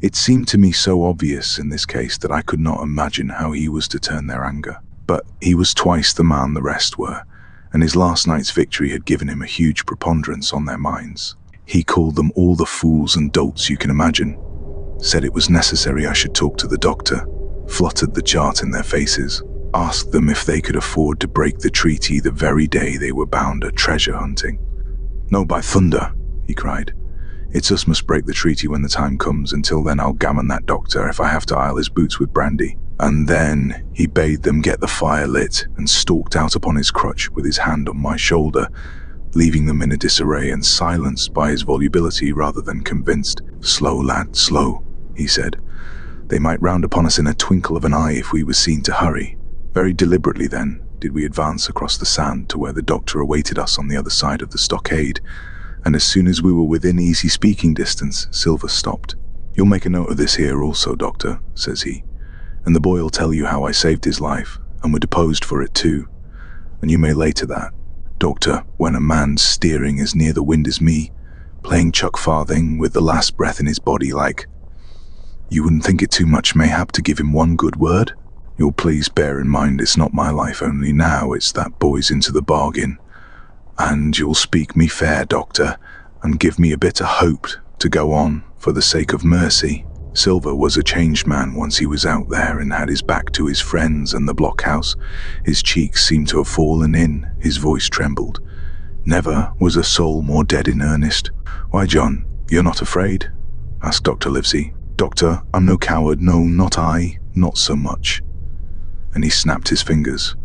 It seemed to me so obvious in this case that I could not imagine how he was to turn their anger. But he was twice the man the rest were, and his last night's victory had given him a huge preponderance on their minds. He called them all the fools and dolts you can imagine, said it was necessary I should talk to the doctor, fluttered the chart in their faces, asked them if they could afford to break the treaty the very day they were bound at treasure hunting. "No, by thunder," he cried. "It's us must break the treaty when the time comes. Until then I'll gammon that doctor if I have to aisle his boots with brandy." And then he bade them get the fire lit and stalked out upon his crutch with his hand on my shoulder, leaving them in a disarray and silenced by his volubility rather than convinced. "Slow, lad, slow," he said. "They might round upon us in a twinkle of an eye if we were seen to hurry." Very deliberately then did we advance across the sand to where the doctor awaited us on the other side of the stockade, and as soon as we were within easy speaking distance, Silver stopped. "You'll make a note of this here also, doctor," says he, "and the boy'll tell you how I saved his life, and were deposed for it too, and you may lay to that. Doctor, when a man's steering as near the wind as me, playing chuck farthing with the last breath in his body like, you wouldn't think it too much mayhap to give him one good word? You'll please bear in mind it's not my life only now, it's that boy's into the bargain. And you'll speak me fair, doctor, and give me a bit of hope to go on, for the sake of mercy." Silver was a changed man once he was out there and had his back to his friends and the blockhouse. His cheeks seemed to have fallen in, his voice trembled. Never was a soul more dead in earnest. "Why, John, you're not afraid?" asked Dr. Livesey. "Doctor, I'm no coward, no, not I, not so much." And he snapped his fingers.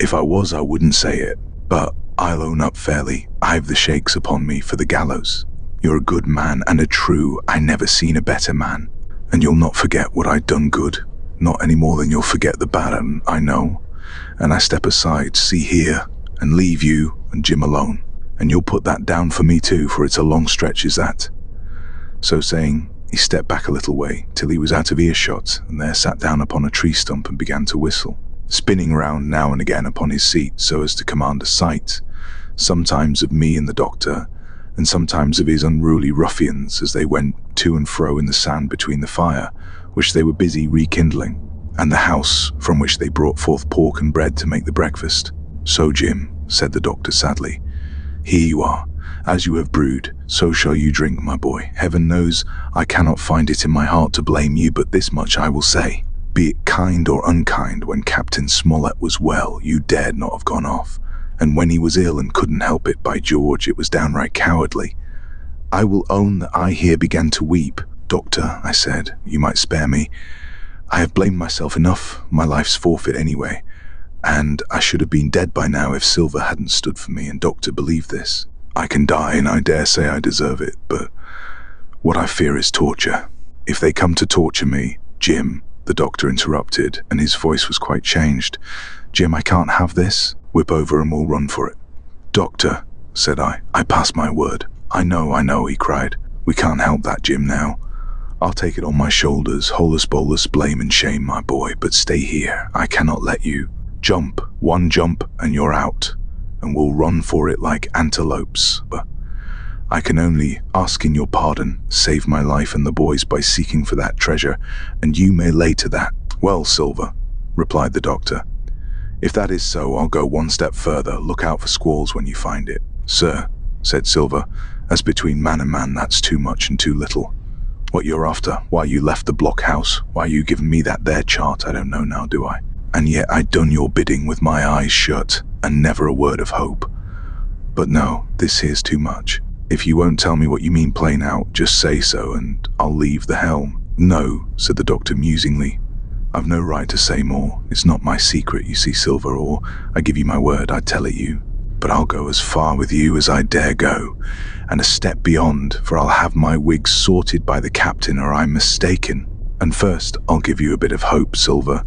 "If I was, I wouldn't say it, but I'll own up fairly, I've the shakes upon me for the gallows. You're a good man and a true, I never seen a better man. And you'll not forget what I done good, not any more than you'll forget the bad, and I know. And I step aside, see here, and leave you and Jim alone. And you'll put that down for me too, for it's a long stretch, is that?" So saying, he stepped back a little way, till he was out of earshot, and there sat down upon a tree stump and began to whistle, spinning round now and again upon his seat so as to command a sight, sometimes of me and the doctor, and sometimes of his unruly ruffians as they went to and fro in the sand between the fire, which they were busy rekindling, and the house from which they brought forth pork and bread to make the breakfast. "So, Jim," said the doctor sadly, Here you are. As you have brewed, so shall you drink, my boy. Heaven knows I cannot find it in my heart to blame you, but this much I will say. Be it kind or unkind, when Captain Smollett was well, you dared not have gone off. And when he was ill and couldn't help it, by George, it was downright cowardly. I will own that I here began to weep. Doctor, I said, you might spare me. I have blamed myself enough. My life's forfeit anyway. And I should have been dead by now if Silver hadn't stood for me, and Doctor believed this. I can die, and I dare say I deserve it, but what I fear is torture. If they come to torture me, Jim, the doctor interrupted, and his voice was quite changed. Jim, I can't have this. Whip over and we'll run for it. Doctor, said I pass my word. I know, he cried. We can't help that, Jim, now. I'll take it on my shoulders, holus bolus, blame and shame, my boy, but stay here. I cannot let you. Jump, one jump, and you're out, and we'll run for it like antelopes. But I can only, asking your pardon, save my life and the boys by seeking for that treasure, and you may lay to that. Well, Silver, replied the doctor, if that is so, I'll go one step further. Look out for squalls when you find it. Sir, said Silver, as between man and man, that's too much and too little. What you're after, why you left the blockhouse, why you given me that there chart, I don't know now, do I? And yet I'd done your bidding with my eyes shut, and never a word of hope. But no, this here's too much. If you won't tell me what you mean plain out, just say so, and I'll leave the helm. No, said the doctor musingly. I've no right to say more. It's not my secret, you see, Silver, or I give you my word, I'd tell it you. But I'll go as far with you as I dare go, and a step beyond, for I'll have my wig sorted by the captain or I'm mistaken. And first, I'll give you a bit of hope, Silver.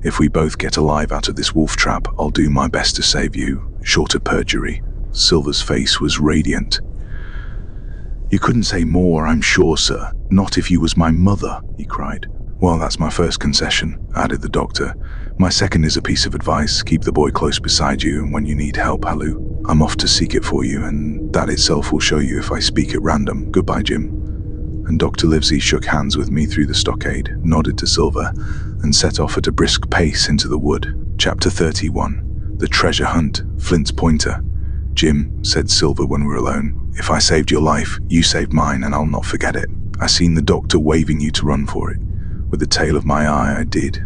If we both get alive out of this wolf trap, I'll do my best to save you, short of perjury. Silver's face was radiant. You couldn't say more, I'm sure, sir. Not if you was my mother, he cried. Well, that's my first concession, added the doctor. My second is a piece of advice. Keep the boy close beside you, and when you need help, halloo. I'm off to seek it for you, and that itself will show you if I speak at random. Goodbye, Jim. And Dr. Livesey shook hands with me through the stockade, nodded to Silver, and set off at a brisk pace into the wood. Chapter 31. The Treasure Hunt, Flint's Pointer. Jim, said Silver when we were alone, if I saved your life, you saved mine, and I'll not forget it. I seen the doctor waving you to run for it. With the tail of my eye, I did.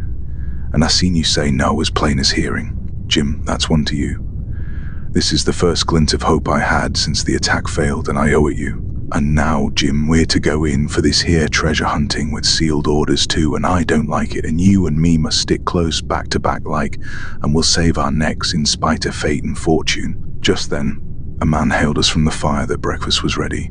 And I seen you say no as plain as hearing. Jim, that's one to you. This is the first glint of hope I had since the attack failed, and I owe it you. And now, Jim, we're to go in for this here treasure hunting with sealed orders too, and I don't like it, and you and me must stick close back to back like, and we'll save our necks in spite of fate and fortune. Just then, a man hailed us from the fire that breakfast was ready,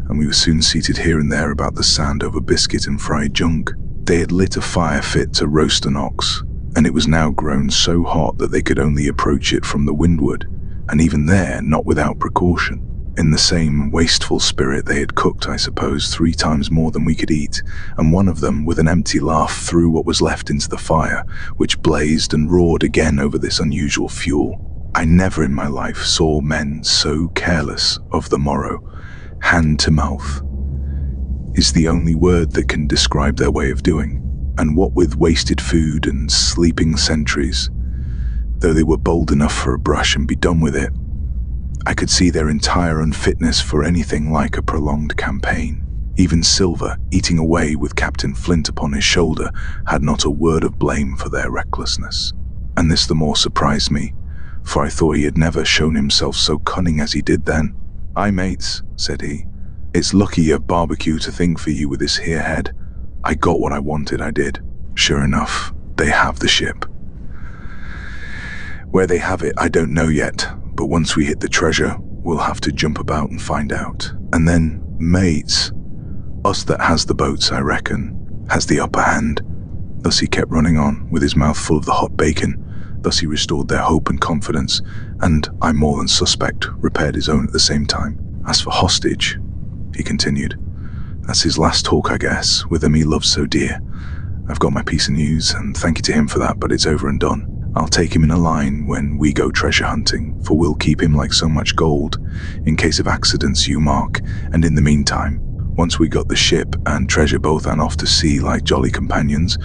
and we were soon seated here and there about the sand over biscuit and fried junk. They had lit a fire fit to roast an ox, and it was now grown so hot that they could only approach it from the windward, and even there not without precaution. In the same wasteful spirit they had cooked, I suppose, 3 times more than we could eat, and one of them, with an empty laugh, threw what was left into the fire, which blazed and roared again over this unusual fuel. I never in my life saw men so careless of the morrow. Hand to mouth is the only word that can describe their way of doing, and what with wasted food and sleeping sentries, though they were bold enough for a brush and be done with it, I could see their entire unfitness for anything like a prolonged campaign. Even Silver, eating away with Captain Flint upon his shoulder, had not a word of blame for their recklessness. And this the more surprised me, for I thought he had never shown himself so cunning as he did then. Aye, mates, said he, it's lucky you've barbecue to think for you with this here head. I got what I wanted, I did. Sure enough, they have the ship. Where they have it, I don't know yet, but once we hit the treasure, we'll have to jump about and find out. And then, mates, us that has the boats, I reckon, has the upper hand. Thus he kept running on, with his mouth full of the hot bacon. Thus he restored their hope and confidence, and, I more than suspect, repaired his own at the same time. As for hostage, he continued, that's his last talk, I guess, with them he loves so dear. I've got my piece of news, and thank you to him for that, but it's over and done. I'll take him in a line when we go treasure hunting, for we'll keep him like so much gold, in case of accidents, you mark, and in the meantime, once we got the ship and treasure both and off to sea like jolly companions,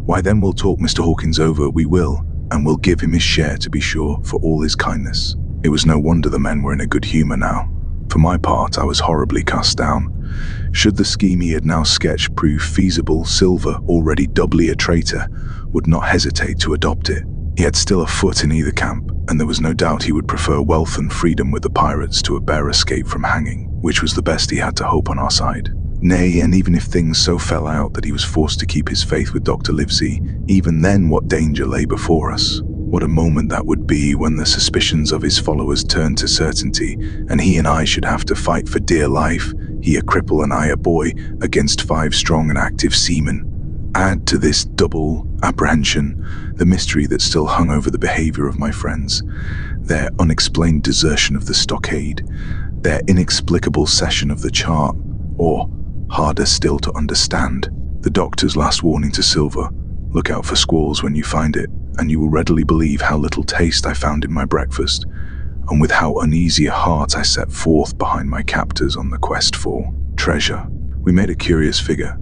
why then we'll talk Mr. Hawkins over, we will, and we'll give him his share to be sure, for all his kindness. It was no wonder the men were in a good humor now. For my part, I was horribly cast down. Should the scheme he had now sketched prove feasible, Silver, already doubly a traitor, would not hesitate to adopt it. He had still a foot in either camp, and there was no doubt he would prefer wealth and freedom with the pirates to a bare escape from hanging, which was the best he had to hope on our side. Nay, and even if things so fell out that he was forced to keep his faith with Dr. Livesey, even then what danger lay before us? What a moment that would be when the suspicions of his followers turned to certainty, and he and I should have to fight for dear life, he a cripple and I a boy, against 5 strong and active seamen. Add to this double apprehension the mystery that still hung over the behavior of my friends, their unexplained desertion of the stockade, their inexplicable cession of the chart, or, harder still to understand, the doctor's last warning to Silver: look out for squalls when you find it, and you will readily believe how little taste I found in my breakfast, and with how uneasy a heart I set forth behind my captors on the quest for treasure. We made a curious figure.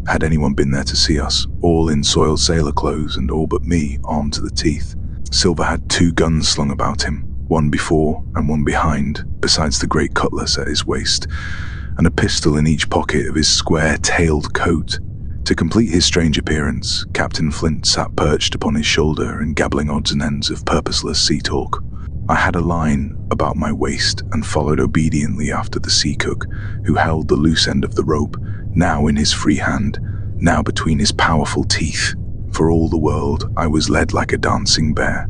Had anyone been there to see us, all in soiled sailor clothes and all but me armed to the teeth. Silver had 2 guns slung about him, one before and one behind, besides the great cutlass at his waist, and a pistol in each pocket of his square-tailed coat. To complete his strange appearance, Captain Flint sat perched upon his shoulder and gabbling odds and ends of purposeless sea talk. I had a line about my waist and followed obediently after the sea cook, who held the loose end of the rope, now in his free hand, now between his powerful teeth. For all the world, I was led like a dancing bear.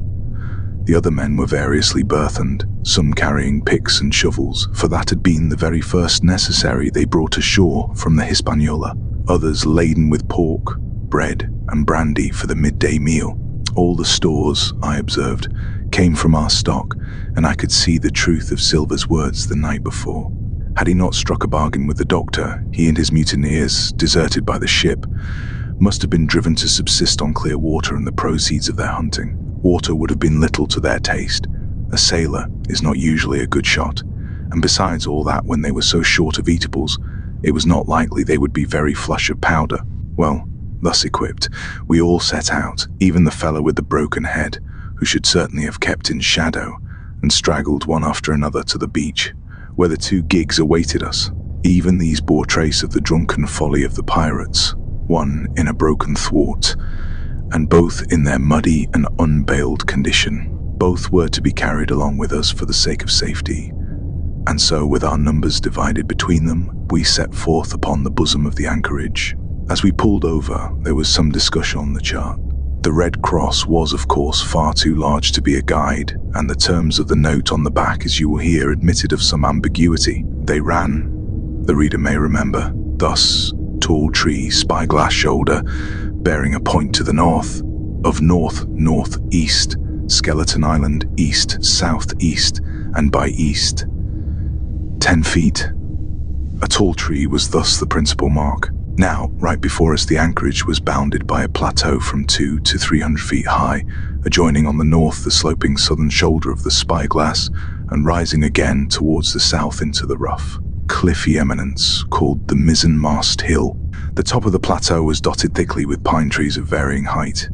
The other men were variously burthened, some carrying picks and shovels, for that had been the very first necessary they brought ashore from the Hispaniola. Others laden with pork, bread, and brandy for the midday meal. All the stores, I observed, came from our stock, and I could see the truth of Silver's words the night before. Had he not struck a bargain with the doctor, he and his mutineers, deserted by the ship, must have been driven to subsist on clear water and the proceeds of their hunting. Water would have been little to their taste. A sailor is not usually a good shot, and besides all that, when they were so short of eatables, it was not likely they would be very flush of powder. Well, thus equipped, we all set out, even the fellow with the broken head, who should certainly have kept in shadow, and straggled one after another to the beach, where the 2 gigs awaited us. Even these bore trace of the drunken folly of the pirates, one in a broken thwart, and both in their muddy and unbaled condition. Both were to be carried along with us for the sake of safety, and so, with our numbers divided between them, we set forth upon the bosom of the anchorage. As we pulled over, there was some discussion on the chart. The Red Cross was, of course, far too large to be a guide, and the terms of the note on the back, as you will hear, admitted of some ambiguity. They ran, the reader may remember, thus: tall tree, spyglass shoulder, bearing a point to the north, of north-northeast, Skeleton Island east-southeast, and by east 10 feet. A tall tree was thus the principal mark. Now, right before us, the anchorage was bounded by a plateau from 200 to 300 feet high, adjoining on the north the sloping southern shoulder of the spyglass, and rising again towards the south into the rough, cliffy eminence called the Mizzenmast Hill. The top of the plateau was dotted thickly with pine trees of varying height.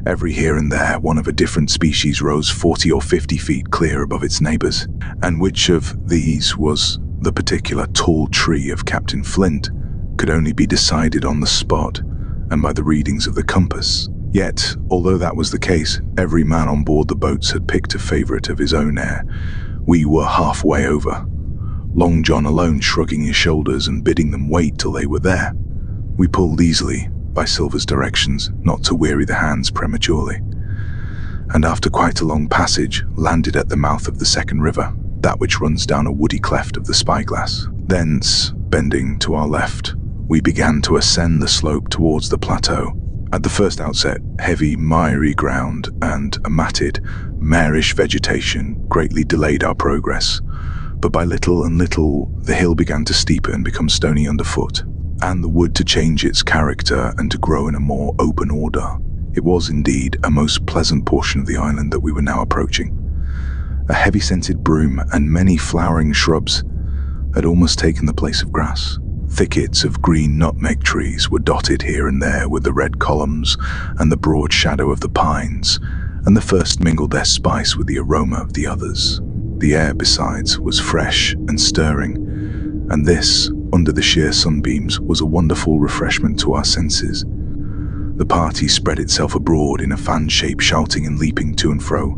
Every here and there, one of a different species rose 40 or 50 feet clear above its neighbors, and which of these was the particular tall tree of Captain Flint could only be decided on the spot and by the readings of the compass. Yet, although that was the case, every man on board the boats had picked a favorite of his own air. We were halfway over, Long John alone shrugging his shoulders and bidding them wait till they were there. We pulled easily, by Silver's directions, not to weary the hands prematurely, and after quite a long passage, landed at the mouth of the second river, that which runs down a woody cleft of the spyglass. Thence, bending to our left, we began to ascend the slope towards the plateau. At the first outset, heavy, miry ground and a matted, marish vegetation greatly delayed our progress, but by little and little the hill began to steepen and become stony underfoot, and the wood to change its character and to grow in a more open order. It was indeed a most pleasant portion of the island that we were now approaching. A heavy-scented broom and many flowering shrubs had almost taken the place of grass. Thickets of green nutmeg trees were dotted here and there with the red columns and the broad shadow of the pines, and the first mingled their spice with the aroma of the others. The air, besides, was fresh and stirring, and this, under the sheer sunbeams, was a wonderful refreshment to our senses. The party spread itself abroad in a fan shape, shouting and leaping to and fro.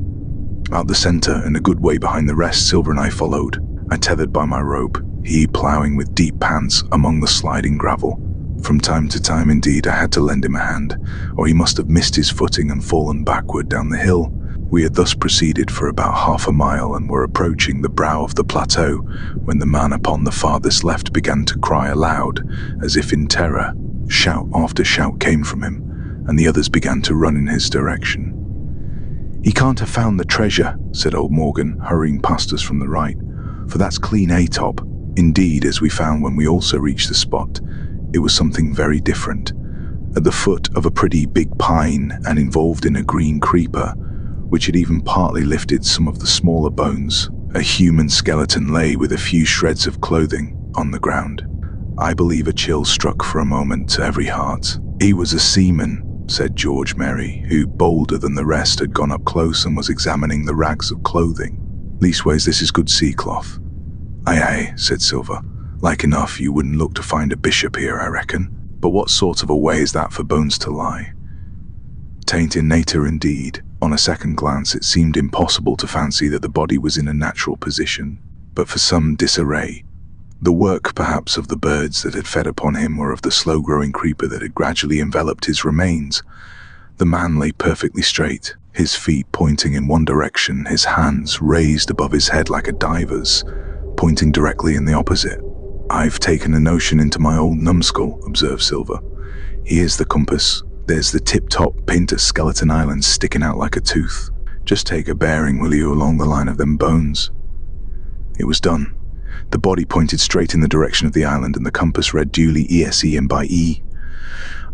Out the center, and a good way behind the rest, Silver and I followed. I tethered by my rope, he ploughing with deep pants among the sliding gravel. From time to time, indeed, I had to lend him a hand, or he must have missed his footing and fallen backward down the hill. We had thus proceeded for about half a mile and were approaching the brow of the plateau when the man upon the farthest left began to cry aloud, as if in terror. Shout after shout came from him, and the others began to run in his direction. "He can't have found the treasure," said old Morgan, hurrying past us from the right, "for that's clean A-top." Indeed, as we found when we also reached the spot, it was something very different. At the foot of a pretty big pine and involved in a green creeper, which had even partly lifted some of the smaller bones, a human skeleton lay with a few shreds of clothing on the ground. I believe a chill struck for a moment to every heart. "He was a seaman," said George Merry, who, bolder than the rest, had gone up close and was examining the rags of clothing. "Leastways, this is good sea cloth." "Aye, aye," said Silver. "Like enough you wouldn't look to find a bishop here, I reckon. But what sort of a way is that for bones to lie? 'Tain't in nature indeed." On a second glance it seemed impossible to fancy that the body was in a natural position, but for some disarray. The work, perhaps, of the birds that had fed upon him, or of the slow-growing creeper that had gradually enveloped his remains. The man lay perfectly straight, his feet pointing in one direction, his hands raised above his head like a diver's, pointing directly in the opposite. "I've taken a notion into my old numbskull," observed Silver. "Here's the compass. There's the tip-top pint at Skeleton Island sticking out like a tooth. Just take a bearing, will you, along the line of them bones." It was done. The body pointed straight in the direction of the island, and the compass read duly ESE and by E.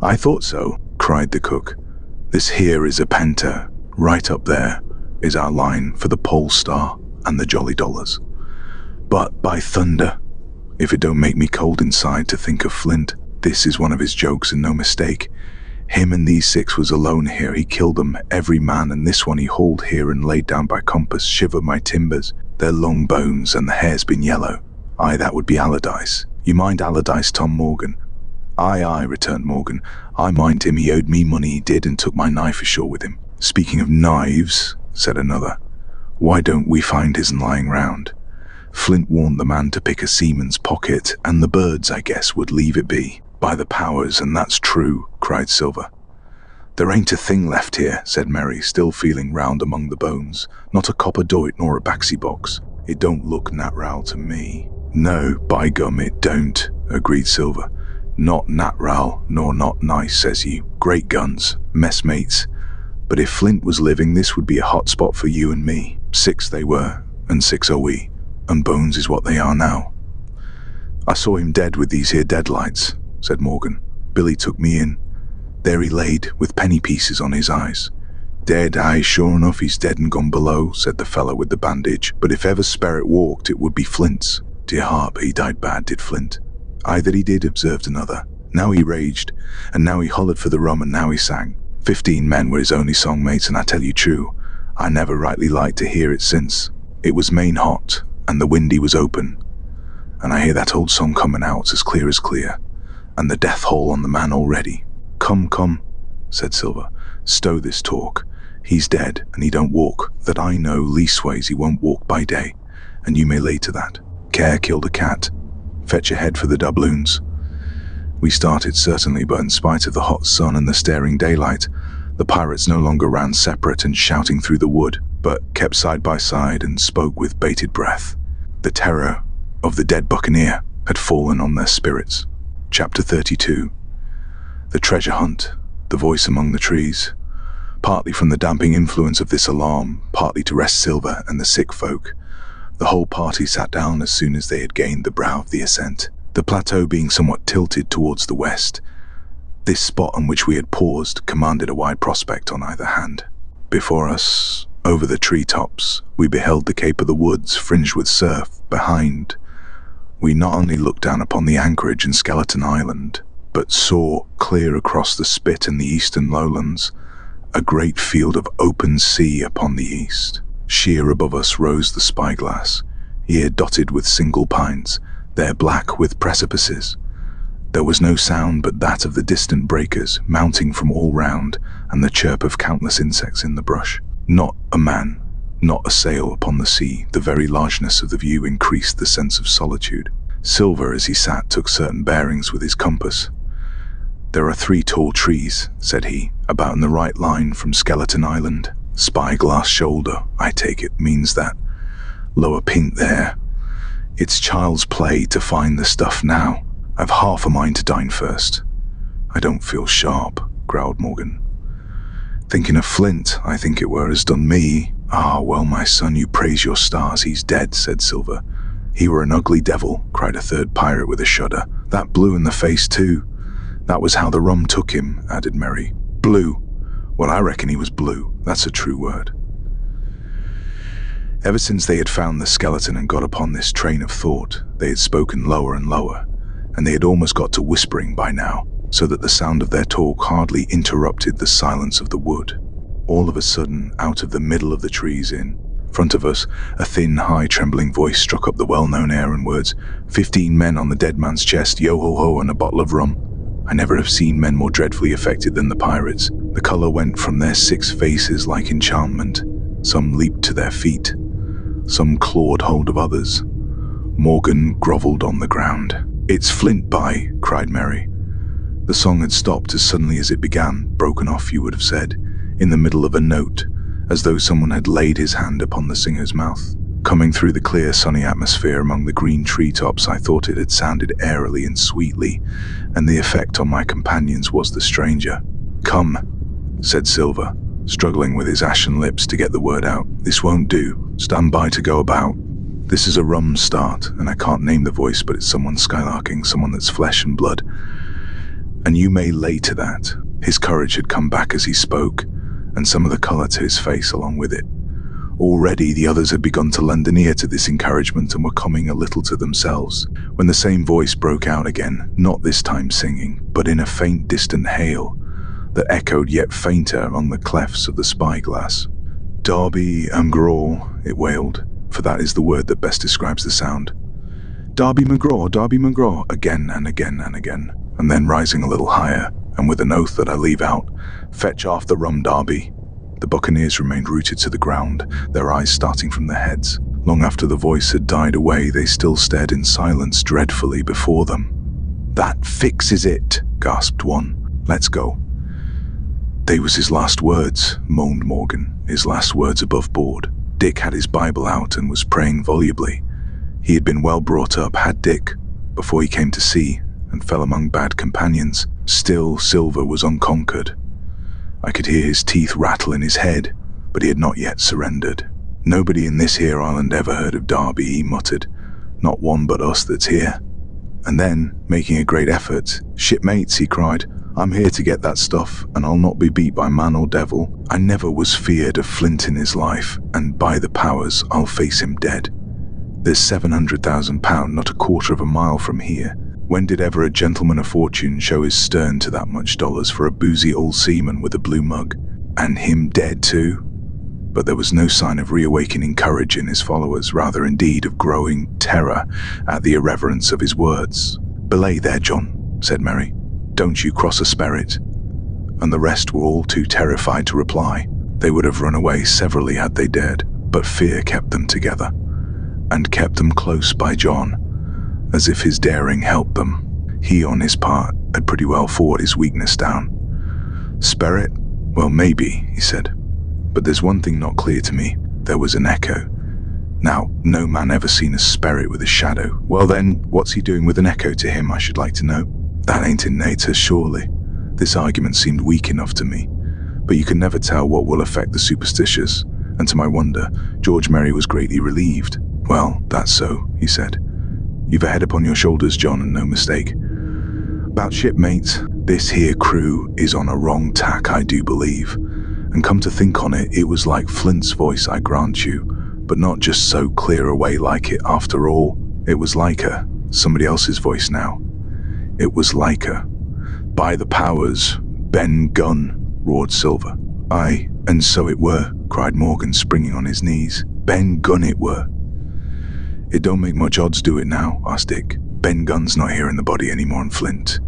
"I thought so," cried the cook. "This here is a penta. Right up there is our line for the Pole Star and the Jolly Dollars. But, by thunder, if it don't make me cold inside to think of Flint, this is one of his jokes and no mistake. Him and these 6 was alone here. He killed them, every man, and this one he hauled here and laid down by compass. Shiver my timbers. They're long bones, and the hair's been yellow. Aye, that would be Allardyce. You mind Allardyce, Tom Morgan?" "Aye, aye," returned Morgan. "I mind him. He owed me money, he did, and took my knife ashore with him." "Speaking of knives," said another, "why don't we find his'n lying round? Flint warned the man to pick a seaman's pocket, and the birds, I guess, would leave it be." "By the powers, and that's true," cried Silver. "There ain't a thing left here," said Merry, still feeling round among the bones. "Not a copper doit nor a baxi box. It don't look nat'ral to me." "No, by gum, it don't," agreed Silver. "Not nat'ral, nor not nice, says you. Great guns, messmates. But if Flint was living, this would be a hot spot for you and me. 6 they were, and 6 are we, and bones is what they are now." "I saw him dead with these here deadlights," said Morgan. "Billy took me in. There he laid, with penny pieces on his eyes." "Dead, aye, sure enough he's dead and gone below," said the fellow with the bandage. "But if ever spirit walked, it would be Flint's. Dear heart, but he died bad, did Flint." "Aye, that he did," observed another. "Now he raged, and now he hollered for the rum, and now he sang. 15 men were his only songmates, and I tell you true, I never rightly liked to hear it since. It was main hot, and the windy was open, and I hear that old song coming out as clear, and the death hole on the man already." Come," said Silver. "Stow this talk. He's dead, and he don't walk, that I know. Leastways he won't walk by day, and you may lay to that. Care killed a cat. Fetch a head for the doubloons." We started, certainly, but in spite of the hot sun and the staring daylight, the pirates no longer ran separate and shouting through the wood, but kept side by side and spoke with bated breath. The terror of the dead buccaneer had fallen on their spirits. Chapter 32. The treasure hunt, the voice among the trees. Partly from the damping influence of this alarm, partly to rest Silver and the sick folk, the whole party sat down as soon as they had gained the brow of the ascent. The plateau being somewhat tilted towards the west, this spot on which we had paused commanded a wide prospect on either hand. Before us, over the treetops, we beheld the Cape of the Woods fringed with surf. Behind, we not only looked down upon the anchorage and Skeleton Island, but saw, clear across the spit and the eastern lowlands, a great field of open sea upon the east. Sheer above us rose the spyglass, here dotted with single pines, there black with precipices. There was no sound but that of the distant breakers mounting from all round, and the chirp of countless insects in the brush. Not a man, not a sail upon the sea. The very largeness of the view increased the sense of solitude. Silver, as he sat, took certain bearings with his compass. "There are 3 tall trees," said he, "about in the right line from Skeleton Island. Spyglass shoulder, I take it, means that. Lower pink there. It's child's play to find the stuff now. I've half a mind to dine first." "I don't feel sharp," growled Morgan. "Thinking of Flint, I think it were, has done me." "Ah, well, my son, you praise your stars, he's dead," said Silver. "He were an ugly devil," cried a third pirate with a shudder. "That blue in the face too." "That was how the rum took him," added Merry. "Blue? Well, I reckon he was blue. That's a true word." Ever since they had found the skeleton and got upon this train of thought, they had spoken lower and lower, and they had almost got to whispering by now, so that the sound of their talk hardly interrupted the silence of the wood. All of a sudden, out of the middle of the trees in front of us, a thin, high, trembling voice struck up the well-known air and words, 15 men on the dead man's chest, yo-ho-ho, and a bottle of rum." I never have seen men more dreadfully affected than the pirates. The colour went from their 6 faces like enchantment. Some leaped to their feet. Some clawed hold of others. Morgan grovelled on the ground. "It's Flint by," cried Merry. The song had stopped as suddenly as it began, broken off, you would have said, in the middle of a note, as though someone had laid his hand upon the singer's mouth. Coming through the clear, sunny atmosphere among the green treetops, I thought it had sounded airily and sweetly, and the effect on my companions was the stranger. "Come," said Silver, struggling with his ashen lips to get the word out. "This won't do. Stand by to go about. This is a rum start, and I can't name the voice, but it's someone skylarking, someone that's flesh and blood. And you may lay to that." His courage had come back as he spoke, and some of the colour to his face along with it. Already the others had begun to lend an ear to this encouragement and were coming a little to themselves, when the same voice broke out again, not this time singing, but in a faint distant hail that echoed yet fainter among the clefts of the spyglass. "Darby McGraw," it wailed, for that is the word that best describes the sound. "Darby McGraw," again and again and again, and then rising a little higher, and with an oath that I leave out, "Fetch off the rum, Darby." The buccaneers remained rooted to the ground, their eyes starting from their heads. Long after the voice had died away, they still stared in silence dreadfully before them. "That fixes it," gasped one. "Let's go." "They was his last words," moaned Morgan, "his last words above board." Dick had his Bible out and was praying volubly. He had been well brought up, had Dick, before he came to sea and fell among bad companions. Still, Silver was unconquered. I could hear his teeth rattle in his head, but he had not yet surrendered. "Nobody in this here island ever heard of Darby," he muttered. "Not one but us that's here." And then, making a great effort, "Shipmates," he cried, "I'm here to get that stuff, and I'll not be beat by man or devil. I never was feared of Flint in his life, and by the powers, I'll face him dead. There's £700,000 not a quarter of a mile from here. When did ever a gentleman of fortune show his stern to that much dollars for a boozy old seaman with a blue mug? And him dead too?" But there was no sign of reawakening courage in his followers, rather indeed of growing terror at the irreverence of his words. "Belay there, John," said Merry. "Don't you cross a sperrit." And the rest were all too terrified to reply. They would have run away severally had they dared, but fear kept them together, and kept them close by John, as if his daring helped them. He, on his part, had pretty well fought his weakness down. "Sperrit? Well, maybe," he said. "But there's one thing not clear to me. There was an echo. Now, no man ever seen a sperrit with a shadow. Well then, what's he doing with an echo to him, I should like to know? That ain't in nature, surely." This argument seemed weak enough to me, but you can never tell what will affect the superstitious, and to my wonder, George Merry was greatly relieved. "Well, that's so," he said. "You've a head upon your shoulders, John, and no mistake. About shipmates, this here crew is on a wrong tack, I do believe. And come to think on it, it was like Flint's voice, I grant you, but not just so clear away like it after all. It was like somebody else's voice now. It was like "By the powers, Ben Gunn," roared Silver. "Aye, "And so it were," cried Morgan, springing on his knees. "Ben Gunn it were." "It don't make much odds, do it now?" asked Dick. "Ben Gunn's not here in the body anymore in Flint."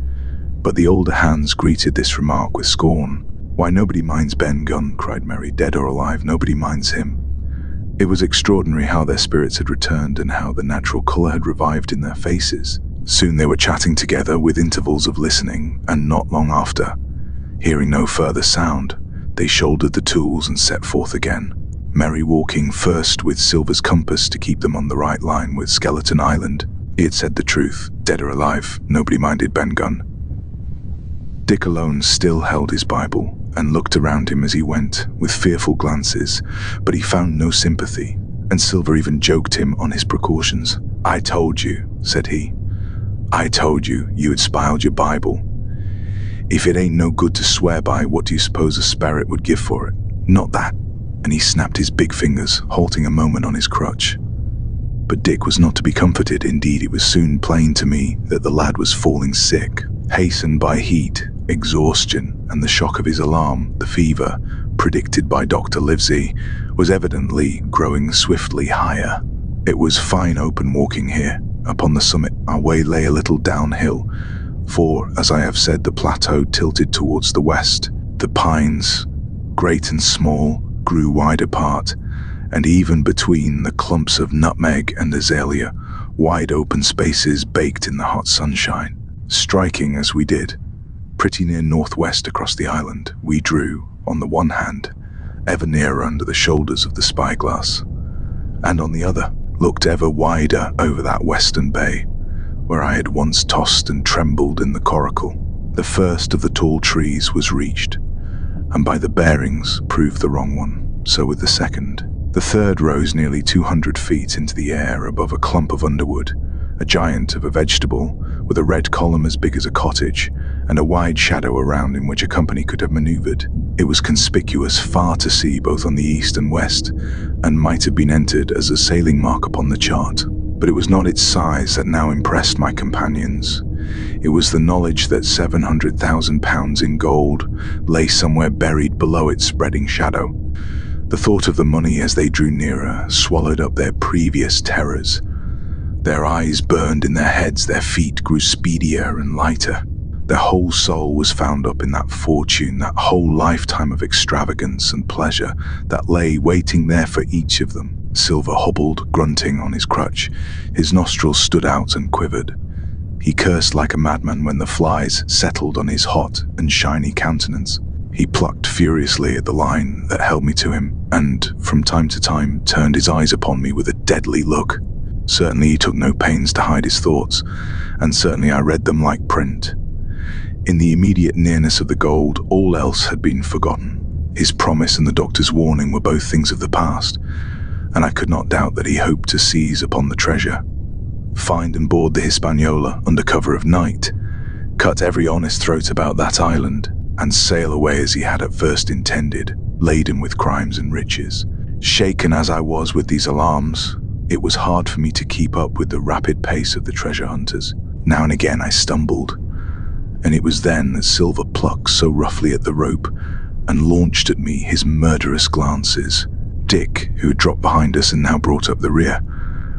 But the older hands greeted this remark with scorn. "Why, nobody minds Ben Gunn," cried Mary. "Dead or alive, nobody minds him." It was extraordinary how their spirits had returned and how the natural colour had revived in their faces. Soon they were chatting together with intervals of listening, and not long after, hearing no further sound, they shouldered the tools and set forth again, Mary walking first with Silver's compass to keep them on the right line with Skeleton Island. He had said the truth. Dead or alive, nobody minded Ben Gunn. Dick alone still held his Bible and looked around him as he went, with fearful glances, but he found no sympathy, and Silver even joked him on his precautions. "I told you," said he. "I told you had spiled your Bible. If it ain't no good to swear by, what do you suppose a sperrit would give for it? Not that." And he snapped his big fingers, halting a moment on his crutch. But Dick was not to be comforted. Indeed, it was soon plain to me that the lad was falling sick, hastened by heat, exhaustion, and the shock of his alarm. The fever, predicted by Dr. Livesey, was evidently growing swiftly higher. It was fine open walking here. Upon the summit, our way lay a little downhill, for, as I have said, the plateau tilted towards the west. The pines, great and small, grew wide apart, and even between the clumps of nutmeg and azalea, wide open spaces baked in the hot sunshine. Striking, as we did, pretty near northwest across the island, we drew, on the one hand, ever nearer under the shoulders of the spyglass, and on the other, looked ever wider over that western bay, where I had once tossed and trembled in the coracle. The first of the tall trees was reached, and by the bearings proved the wrong one. So with the second. The third rose nearly 200 feet into the air above a clump of underwood, a giant of a vegetable, with a red column as big as a cottage, and a wide shadow around in which a company could have maneuvered. It was conspicuous far to see both on the east and west, and might have been entered as a sailing mark upon the chart. But it was not its size that now impressed my companions. It was the knowledge that 700,000 pounds in gold lay somewhere buried below its spreading shadow. The thought of the money as they drew nearer swallowed up their previous terrors. Their eyes burned in their heads, their feet grew speedier and lighter. Their whole soul was found up in that fortune, that whole lifetime of extravagance and pleasure that lay waiting there for each of them. Silver hobbled, grunting on his crutch. His nostrils stood out and quivered. He cursed like a madman when the flies settled on his hot and shiny countenance. He plucked furiously at the line that held me to him, and from time to time turned his eyes upon me with a deadly look. Certainly he took no pains to hide his thoughts, and certainly I read them like print. In the immediate nearness of the gold, all else had been forgotten. His promise and the doctor's warning were both things of the past, and I could not doubt that he hoped to seize upon the treasure, find and board the Hispaniola under cover of night, cut every honest throat about that island, and sail away as he had at first intended, laden with crimes and riches. Shaken as I was with these alarms, it was hard for me to keep up with the rapid pace of the treasure hunters. Now and again I stumbled, and it was then that Silver plucked so roughly at the rope and launched at me his murderous glances. Dick, who had dropped behind us and now brought up the rear,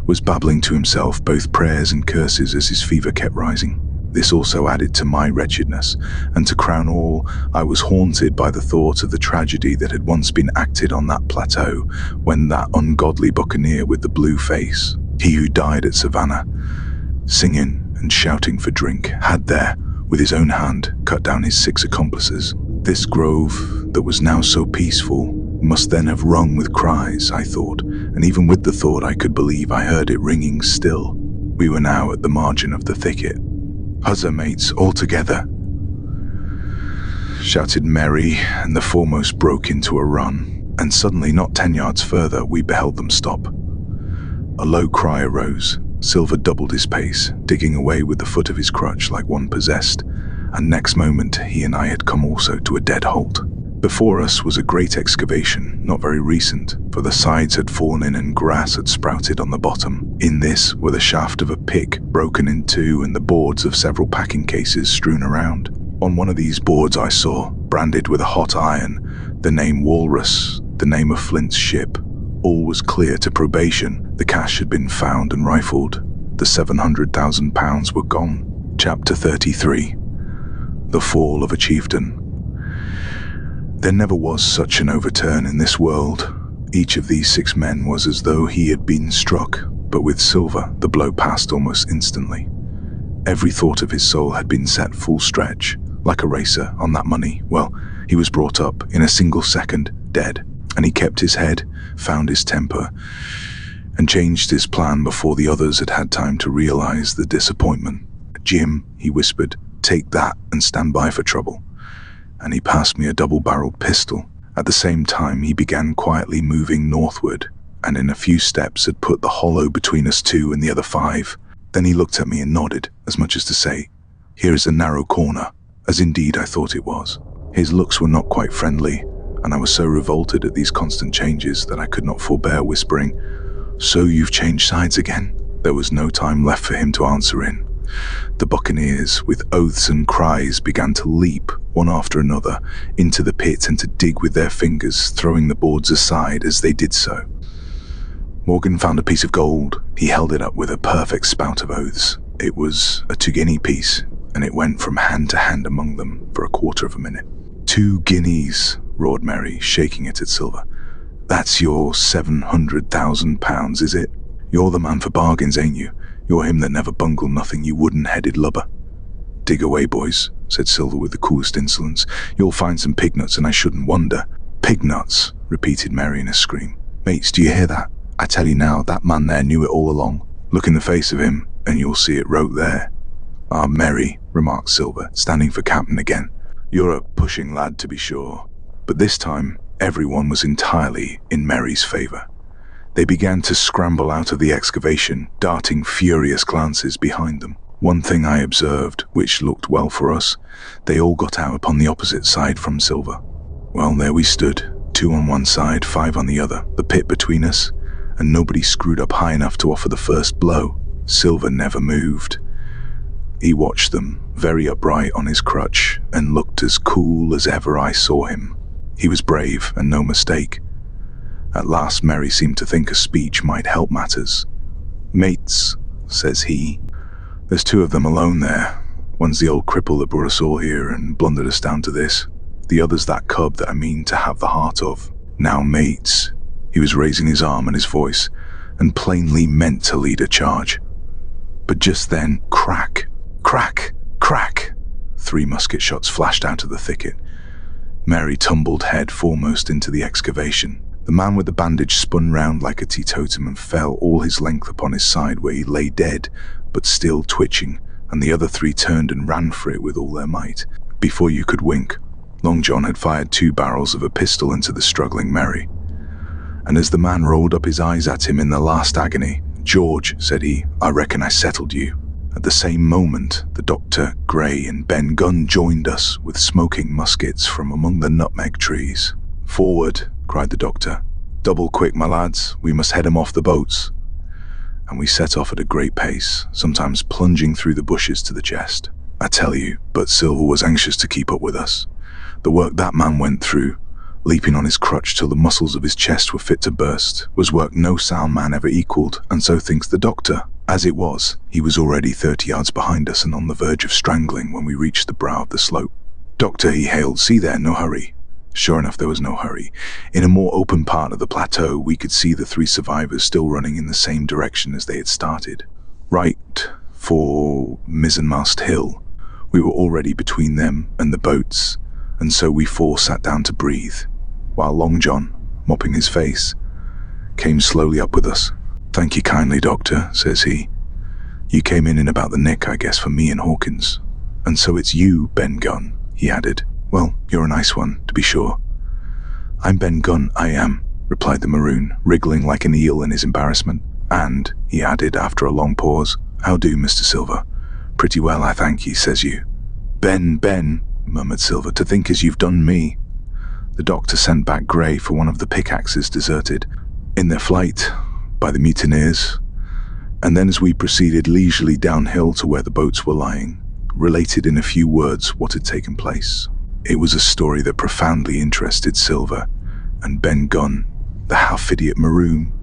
was babbling to himself both prayers and curses as his fever kept rising. This also added to my wretchedness, and to crown all, I was haunted by the thought of the tragedy that had once been acted on that plateau when that ungodly buccaneer with the blue face, he who died at Savannah, singing and shouting for drink, had there, with his own hand, cut down his 6 accomplices. This grove, that was now so peaceful, must then have rung with cries, I thought, and even with the thought I could believe I heard it ringing still. We were now at the margin of the thicket. "Huzza, mates, all together!" shouted Mary, and the foremost broke into a run, and suddenly, not 10 yards further, we beheld them stop. A low cry arose. Silver doubled his pace, digging away with the foot of his crutch like one possessed, and next moment he and I had come also to a dead halt. Before us was a great excavation, not very recent, for the sides had fallen in and grass had sprouted on the bottom. In this were the shaft of a pick broken in two and the boards of several packing cases strewn around. On one of these boards I saw, branded with a hot iron, The name Walrus, the name of Flint's ship. All was clear to probation. The cash had been found and rifled. The £700,000 were gone. Chapter 33. The Fall of a Chieftain. There never was such an overturn in this world. Each of these 6 men was as though he had been struck, but with Silver, the blow passed almost instantly. Every thought of his soul had been set full stretch, like a racer on that money. Well, he was brought up in a single second, dead, and he kept his head, found his temper, and changed his plan before the others had had time to realize the disappointment. "Jim," he whispered, "take that and stand by for trouble." And he passed me a double-barreled pistol. At the same time, he began quietly moving northward, and in a few steps had put the hollow between us 2 and the other 5. Then he looked at me and nodded, as much as to say, "Here is a narrow corner," as indeed I thought it was. His looks were not quite friendly, and I was so revolted at these constant changes that I could not forbear whispering, "So you've changed sides again?" There was no time left for him to answer in. The buccaneers, with oaths and cries, began to leap, one after another, into the pit and to dig with their fingers, throwing the boards aside as they did so. Morgan found a piece of gold. He held it up with a perfect spout of oaths. It was a 2-guinea piece, and it went from hand to hand among them for a quarter of a minute. 2 guineas, roared Mary, shaking it at Silver. "That's your £700,000, is it? You're the man for bargains, ain't you? You're him that never bungled nothing, you wooden-headed lubber." "Dig away, boys," said Silver with the coolest insolence. "You'll find some pig nuts, and I shouldn't wonder." "Pig nuts," repeated Mary in a scream. "Mates, do you hear that? I tell you now, that man there knew it all along. Look in the face of him, and you'll see it wrote there." "Ah, Mary," remarked Silver, standing for captain again. "You're a pushing lad, to be sure." But this time, everyone was entirely in Mary's favor. They began to scramble out of the excavation, darting furious glances behind them. One thing I observed, which looked well for us, they all got out upon the opposite side from Silver. Well, there we stood, 2 on one side, 5 on the other, the pit between us, and nobody screwed up high enough to offer the first blow. Silver never moved. He watched them, very upright on his crutch, and looked as cool as ever I saw him. He was brave, and no mistake. At last Mary seemed to think a speech might help matters. "Mates," says he, "there's 2 of them alone there. One's the old cripple that brought us all here and blundered us down to this. The other's that cub that I mean to have the heart of. Now, mates," he was raising his arm and his voice, and plainly meant to lead a charge. But just then, crack, crack, crack, 3 musket shots flashed out of the thicket. Mary tumbled head foremost into the excavation. The man with the bandage spun round like a teetotum and fell all his length upon his side, where he lay dead, but still twitching, and the other 3 turned and ran for it with all their might. Before you could wink, Long John had fired 2 barrels of a pistol into the struggling Mary. And as the man rolled up his eyes at him in the last agony, "George," said he, "I reckon I settled you." At the same moment, the doctor, Gray, and Ben Gunn joined us with smoking muskets from among the nutmeg trees. "Forward," cried the doctor. "Double quick, my lads, we must head 'em off the boats." And we set off at a great pace, sometimes plunging through the bushes to the chest. I tell you, but Silver was anxious to keep up with us. The work that man went through, leaping on his crutch till the muscles of his chest were fit to burst, was work no sound man ever equaled, and so thinks the doctor. As it was, he was already 30 yards behind us and on the verge of strangling when we reached the brow of the slope. "Doctor," he hailed, "see there, no hurry." Sure enough, there was no hurry. In a more open part of the plateau, we could see the 3 survivors still running in the same direction as they had started. Right for Mizzenmast Hill. We were already between them and the boats, and so we 4 sat down to breathe, while Long John, mopping his face, came slowly up with us. "Thank you kindly, Doctor," says he. "You came in about the nick, I guess, for me and Hawkins. And so it's you, Ben Gunn," he added. "Well, you're a nice one, to be sure." "I'm Ben Gunn, I am," replied the Maroon, wriggling like an eel in his embarrassment. "And," he added after a long pause, "how do, Mr. Silver?" "Pretty well, I thank ye," says you. Ben," murmured Silver, "to think as you've done me." The doctor sent back Gray for one of the pickaxes deserted in their flight by the mutineers, and then as we proceeded leisurely downhill to where the boats were lying, related in a few words what had taken place. It was a story that profoundly interested Silver, and Ben Gunn, the half-idiot maroon,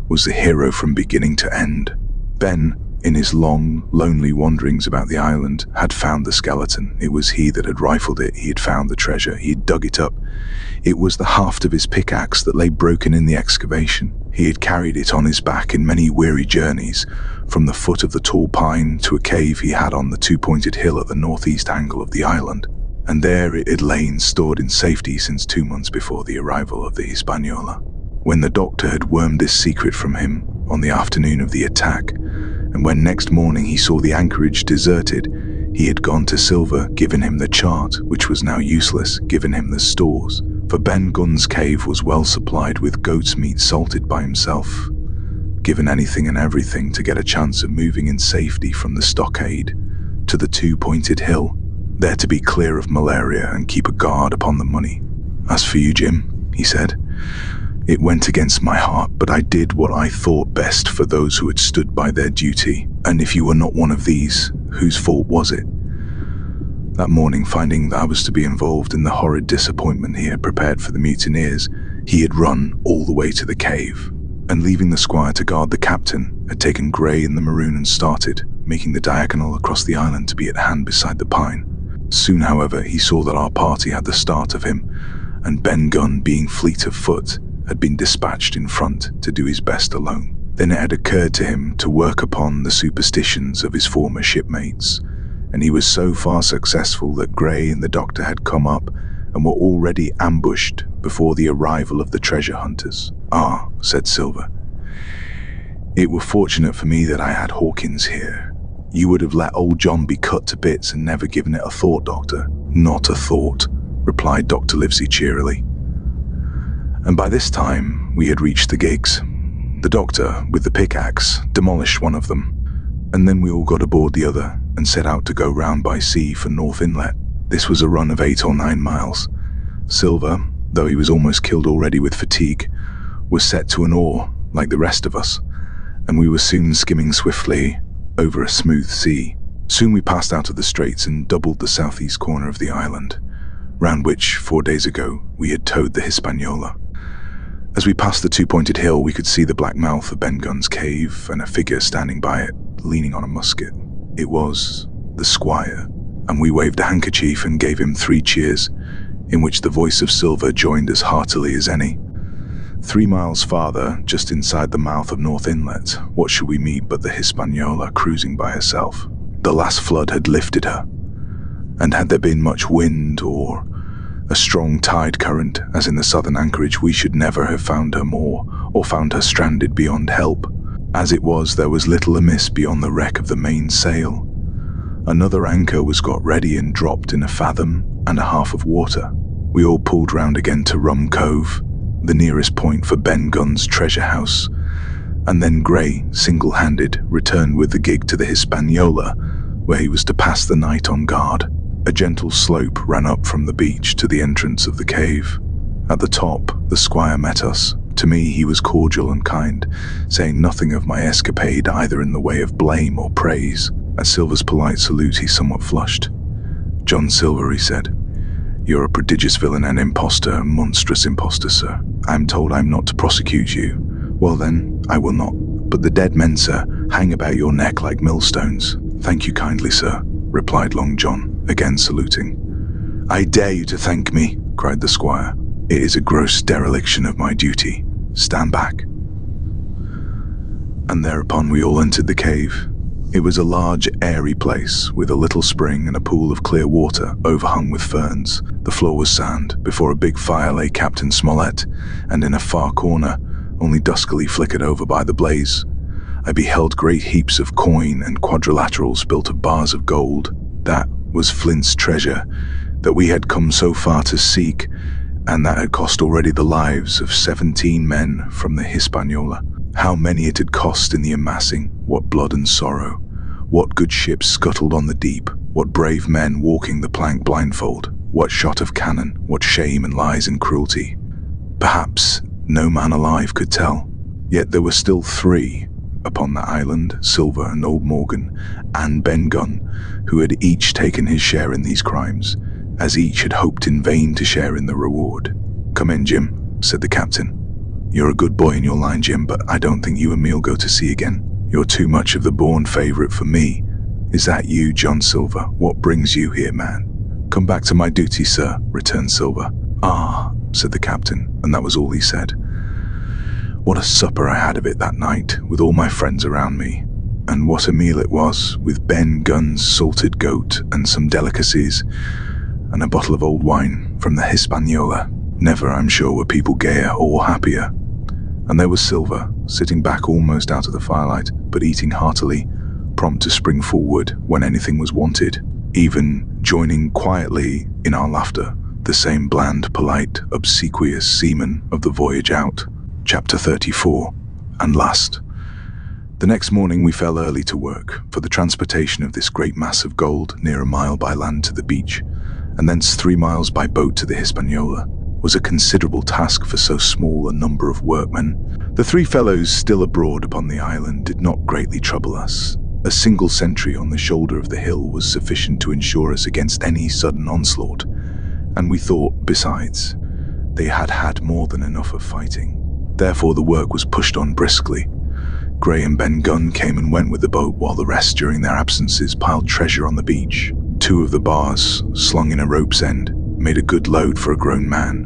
was the hero from beginning to end. Ben, in his long, lonely wanderings about the island, had found the skeleton. It was he that had rifled it. He had found the treasure. He had dug it up. It was the haft of his pickaxe that lay broken in the excavation. He had carried it on his back in many weary journeys, from the foot of the tall pine to a cave he had on the two-pointed hill at the northeast angle of the island. And there it had lain stored in safety since 2 months before the arrival of the Hispaniola. When the doctor had wormed this secret from him on the afternoon of the attack, and when next morning he saw the anchorage deserted, he had gone to Silver, given him the chart, which was now useless, given him the stores. For Ben Gunn's cave was well supplied with goat's meat salted by himself, given anything and everything to get a chance of moving in safety from the stockade to the two-pointed hill, there to be clear of malaria and keep a guard upon the money. As for you, Jim, he said, it went against my heart, but I did what I thought best for those who had stood by their duty. And if you were not one of these, whose fault was it? That morning, finding that I was to be involved in the horrid disappointment he had prepared for the mutineers, he had run all the way to the cave, and leaving the squire to guard the captain, had taken Grey and the maroon and started, making the diagonal across the island to be at hand beside the pine. Soon, however, he saw that our party had the start of him, and Ben Gunn, being fleet of foot, had been dispatched in front to do his best alone. Then it had occurred to him to work upon the superstitions of his former shipmates, and he was so far successful that Grey and the doctor had come up and were already ambushed before the arrival of the treasure hunters. "Ah," said Silver, "it were fortunate for me that I had Hawkins here. You would have let old John be cut to bits and never given it a thought, Doctor." "Not a thought," replied Dr. Livesey cheerily. And by this time we had reached the gigs. The doctor, with the pickaxe, demolished one of them, and then we all got aboard the other and set out to go round by sea for North Inlet. This was a run of 8 or 9 miles. Silver, though he was almost killed already with fatigue, was set to an oar like the rest of us, and we were soon skimming swiftly over a smooth sea. Soon we passed out of the straits and doubled the southeast corner of the island, round which 4 days ago we had towed the Hispaniola. As we passed the two-pointed hill, we could see the black mouth of Ben Gunn's cave and a figure standing by it, leaning on a musket. It was the squire, and we waved a handkerchief and gave him 3 cheers, in which the voice of Silver joined as heartily as any. 3 miles farther, just inside the mouth of North Inlet, what should we meet but the Hispaniola cruising by herself? The last flood had lifted her, and had there been much wind or a strong tide current, as in the southern anchorage, we should never have found her more, or found her stranded beyond help. As it was, there was little amiss beyond the wreck of the mainsail. Another anchor was got ready and dropped in 1.5 fathoms of water. We all pulled round again to Rum Cove, the nearest point for Ben Gunn's treasure house, and then Grey, single-handed, returned with the gig to the Hispaniola, where he was to pass the night on guard. A gentle slope ran up from the beach to the entrance of the cave. At the top, the squire met us. To me, he was cordial and kind, saying nothing of my escapade either in the way of blame or praise. At Silver's polite salute, he somewhat flushed. "John Silver," he said, "you're a prodigious villain and impostor, a monstrous impostor, sir. I am told I am not to prosecute you. Well then, I will not. But the dead men, sir, hang about your neck like millstones." "Thank you kindly, sir," replied Long John, again saluting. "I dare you to thank me," cried the squire. "It is a gross dereliction of my duty. Stand back." And thereupon we all entered the cave. It was a large, airy place, with a little spring and a pool of clear water overhung with ferns. The floor was sand. Before a big fire lay Captain Smollett, and in a far corner, only duskily flickered over by the blaze, I beheld great heaps of coin and quadrilaterals built of bars of gold. That was Flint's treasure that we had come so far to seek, and that had cost already the lives of 17 men from the Hispaniola. How many it had cost in the amassing, what blood and sorrow, what good ships scuttled on the deep, what brave men walking the plank blindfold, what shot of cannon, what shame and lies and cruelty. Perhaps no man alive could tell. Yet there were still 3 upon that island, Silver and old Morgan and Ben Gunn, who had each taken his share in these crimes. as each had hoped in vain to share in the reward. "Come in, Jim," said the captain. "You're a good boy in your line, Jim, but I don't think you and me'll go to sea again. You're too much of the born favorite for me." "Is that you, John Silver? What brings you here, man?" "Come back to my duty, sir," returned Silver. "Ah," said the captain, and that was all he said. What a supper I had of it that night, with all my friends around me. And what a meal it was, with Ben Gunn's salted goat and some delicacies, and a bottle of old wine from the Hispaniola. Never, I'm sure, were people gayer or happier. And there was Silver, sitting back almost out of the firelight, but eating heartily, prompt to spring forward when anything was wanted, even joining quietly in our laughter, the same bland, polite, obsequious seaman of the voyage out. Chapter 34, and last. The next morning we fell early to work, for the transportation of this great mass of gold, near a mile by land to the beach, and thence 3 miles by boat to the Hispaniola, was a considerable task for so small a number of workmen. The 3 fellows still abroad upon the island did not greatly trouble us. A single sentry on the shoulder of the hill was sufficient to ensure us against any sudden onslaught, and we thought, besides, they had had more than enough of fighting. Therefore the work was pushed on briskly. Gray and Ben Gunn came and went with the boat, while the rest, during their absences, piled treasure on the beach. 2 of the bars, slung in a rope's end, made a good load for a grown man,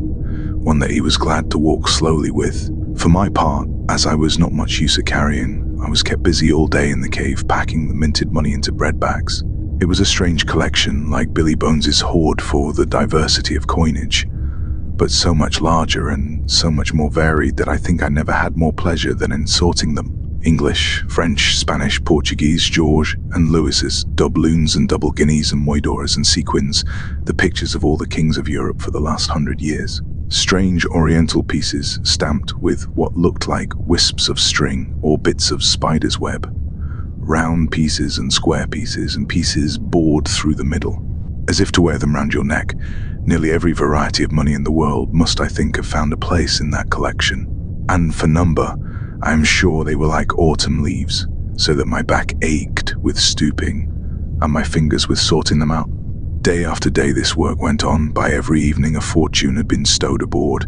one that he was glad to walk slowly with. For my part, as I was not much use at carrying, I was kept busy all day in the cave packing the minted money into bread bags. It was a strange collection, like Billy Bones's hoard for the diversity of coinage, but so much larger and so much more varied that I think I never had more pleasure than in sorting them. English, French, Spanish, Portuguese, George and Lewis's, doubloons and double guineas and moidoras and sequins, the pictures of all the kings of Europe for the last 100 years. Strange oriental pieces stamped with what looked like wisps of string or bits of spider's web. Round pieces and square pieces and pieces bored through the middle, as if to wear them round your neck. Nearly every variety of money in the world must, I think, have found a place in that collection. And for number, I am sure they were like autumn leaves, so that my back ached with stooping, and my fingers with sorting them out. Day after day this work went on. By every evening a fortune had been stowed aboard,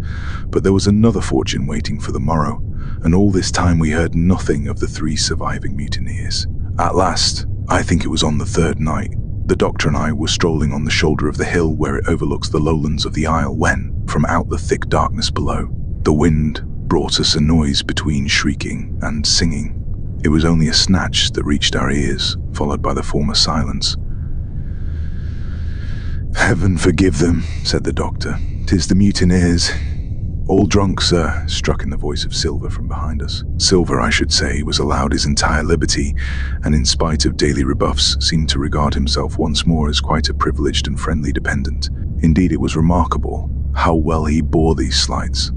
but there was another fortune waiting for the morrow, and all this time we heard nothing of the 3 surviving mutineers. At last, I think it was on the 3rd night, the doctor and I were strolling on the shoulder of the hill where it overlooks the lowlands of the isle when, from out the thick darkness below, the wind brought us a noise between shrieking and singing. It was only a snatch that reached our ears, followed by the former silence. "Heaven forgive them," said the doctor. "'Tis the mutineers." "All drunk, sir," struck in the voice of Silver from behind us. Silver, I should say, was allowed his entire liberty, and in spite of daily rebuffs, seemed to regard himself once more as quite a privileged and friendly dependent. Indeed, it was remarkable how well he bore these slights,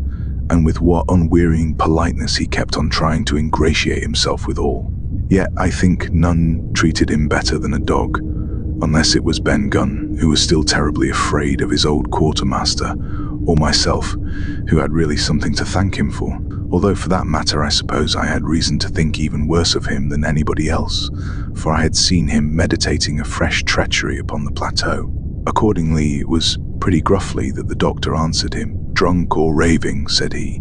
and with what unwearying politeness he kept on trying to ingratiate himself with all. Yet I think none treated him better than a dog, unless it was Ben Gunn, who was still terribly afraid of his old quartermaster, or myself, who had really something to thank him for. Although for that matter I suppose I had reason to think even worse of him than anybody else, for I had seen him meditating a fresh treachery upon the plateau. Accordingly, it was pretty gruffly that the doctor answered him. "Drunk or raving," said he.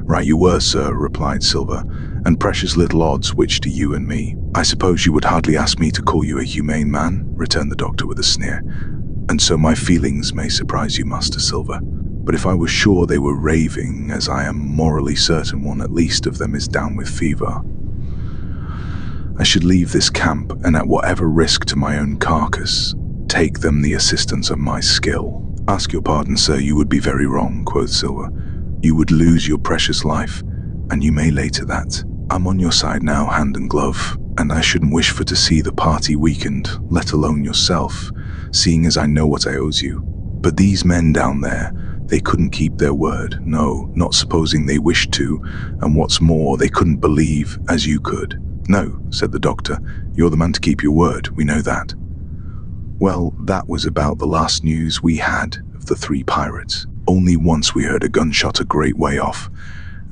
"Right you were, sir," replied Silver, "and precious little odds which to you and me." "I suppose you would hardly ask me to call you a humane man," returned the doctor with a sneer, "and so my feelings may surprise you, Master Silver. But if I was sure they were raving, as I am morally certain one at least of them is down with fever, I should leave this camp, and at whatever risk to my own carcass, take them the assistance of my skill." "Ask your pardon, sir, you would be very wrong," quoth Silver. "You would lose your precious life, and you may lay to that. I'm on your side now, hand and glove, and I shouldn't wish for to see the party weakened, let alone yourself, seeing as I know what I owes you. But these men down there, they couldn't keep their word, no, not supposing they wished to, and what's more, they couldn't believe as you could." "No," said the doctor, "you're the man to keep your word, we know that." Well, that was about the last news we had of the 3 pirates. Only once we heard a gunshot a great way off,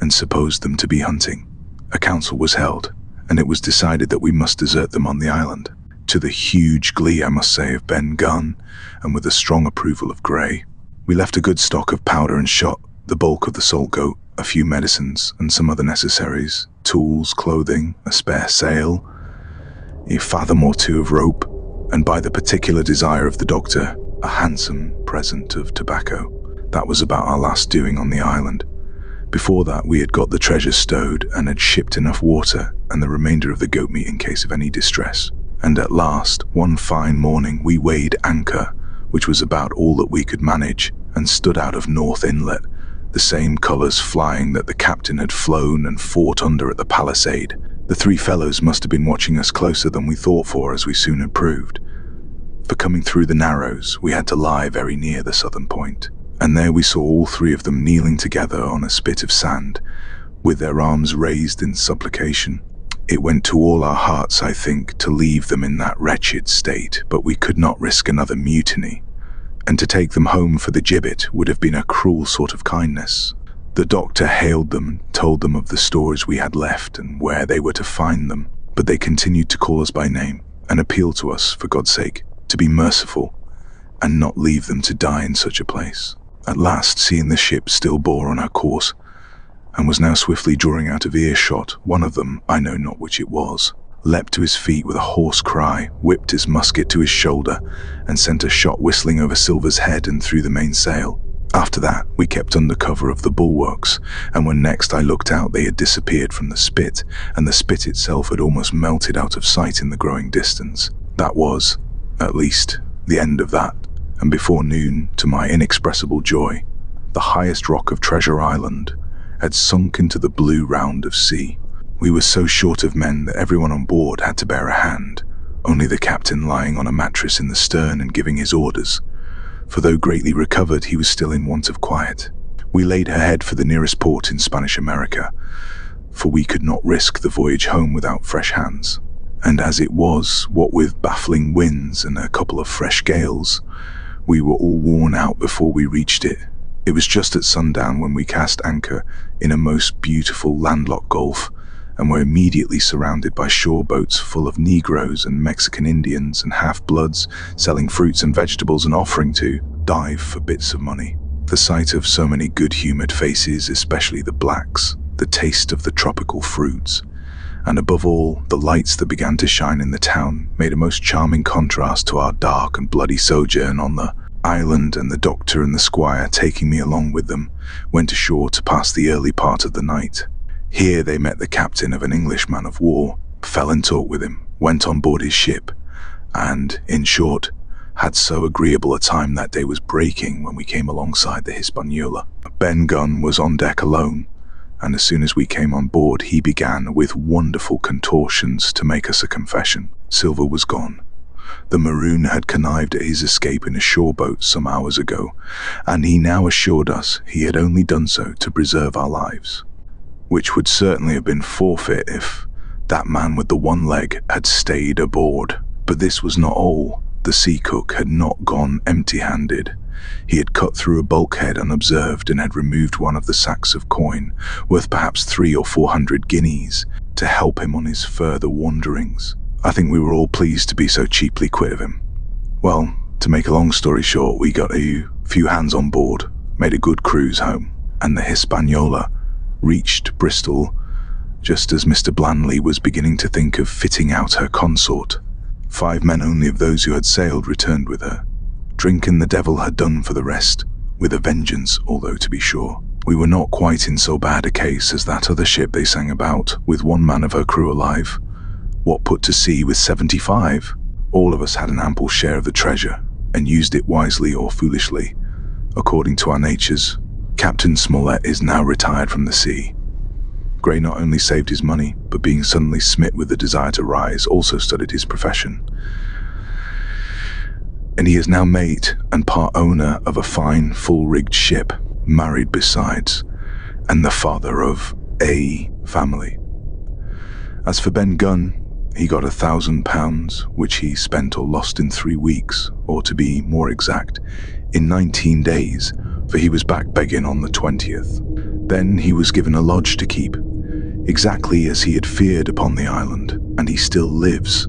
and supposed them to be hunting. A council was held, and it was decided that we must desert them on the island. to the huge glee, I must say, of Ben Gunn, and with the strong approval of Gray. We left a good stock of powder and shot, the bulk of the salt goat, a few medicines, and some other necessaries, tools, clothing, a spare sail, a fathom or two of rope, and by the particular desire of the doctor, a handsome present of tobacco. That was about our last doing on the island. Before that, we had got the treasure stowed and had shipped enough water and the remainder of the goat meat in case of any distress. And at last, one fine morning, we weighed anchor, which was about all that we could manage, and stood out of North Inlet, the same colours flying that the captain had flown and fought under at the palisade. The three fellows must have been watching us closer than we thought for, as we soon had proved. For coming through the Narrows, we had to lie very near the southern point, and there we saw all three of them kneeling together on a spit of sand, with their arms raised in supplication. It went to all our hearts, I think, to leave them in that wretched state, but we could not risk another mutiny, and to take them home for the gibbet would have been a cruel sort of kindness. The doctor hailed them and told them of the stores we had left and where they were to find them, but they continued to call us by name and appeal to us, for God's sake, to be merciful and not leave them to die in such a place. At last, seeing the ship still bore on her course and was now swiftly drawing out of earshot, one of them, I know not which it was, leapt to his feet with a hoarse cry, whipped his musket to his shoulder, and sent a shot whistling over Silver's head and through the mainsail. After that, we kept under cover of the bulwarks, and when next I looked out, they had disappeared from the spit, and the spit itself had almost melted out of sight in the growing distance. That was, at least, the end of that, and before noon, to my inexpressible joy, the highest rock of Treasure Island had sunk into the blue round of sea. We were so short of men that everyone on board had to bear a hand, only the captain lying on a mattress in the stern and giving his orders, for though greatly recovered, he was still in want of quiet. We laid her head for the nearest port in Spanish America, for we could not risk the voyage home without fresh hands. And as it was, what with baffling winds and a couple of fresh gales, we were all worn out before we reached it. It was just at sundown when we cast anchor in a most beautiful landlocked gulf, and were immediately surrounded by shore boats full of Negroes and Mexican Indians and half-bloods selling fruits and vegetables and offering to dive for bits of money. The sight of so many good-humoured faces, especially the blacks, the taste of the tropical fruits, and above all, the lights that began to shine in the town, made a most charming contrast to our dark and bloody sojourn on the island, and the doctor and the squire, taking me along with them, went ashore to pass the early part of the night. Here they met the captain of an English man of war, fell in talk with him, went on board his ship, and, in short, had so agreeable a time that day was breaking when we came alongside the Hispaniola. Ben Gunn was on deck alone, and as soon as we came on board, he began with wonderful contortions to make us a confession. Silver was gone. The Maroon had connived at his escape in a shore boat some hours ago, and he now assured us he had only done so to preserve our lives, which would certainly have been forfeit if that man with the one leg had stayed aboard. But this was not all. The sea cook had not gone empty-handed. He had cut through a bulkhead unobserved and had removed one of the sacks of coin, worth perhaps 300 or 400 guineas, to help him on his further wanderings. I think we were all pleased to be so cheaply quit of him. Well, to make a long story short, we got a few hands on board, made a good cruise home, and the Hispaniola reached Bristol just as Mr. Blanley was beginning to think of fitting out her consort. 5 men only of those who had sailed returned with her. Drink and the devil had done for the rest, with a vengeance, although to be sure, we were not quite in so bad a case as that other ship they sang about, with 1 man of her crew alive. What put to sea with 75? All of us had an ample share of the treasure, and used it wisely or foolishly, according to our natures. Captain Smollett is now retired from the sea. Gray not only saved his money, but being suddenly smit with the desire to rise, also studied his profession. And he is now mate and part owner of a fine, full-rigged ship, married besides, and the father of a family. As for Ben Gunn, he got £1,000, which he spent or lost in 3 weeks, or to be more exact, in 19 days, for he was back begging on the 20th. Then he was given a lodge to keep, exactly as he had feared upon the island, and he still lives,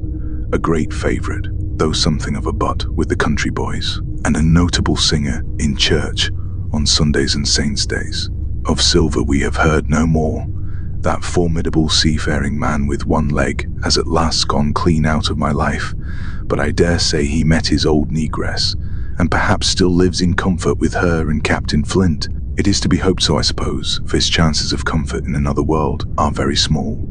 a great favourite, though something of a butt with the country boys, and a notable singer in church on Sundays and Saints' days. Of Silver we have heard no more. That formidable seafaring man with one leg has at last gone clean out of my life, but I dare say he met his old negress, and perhaps still lives in comfort with her and Captain Flint. It is to be hoped so, I suppose, for his chances of comfort in another world are very small.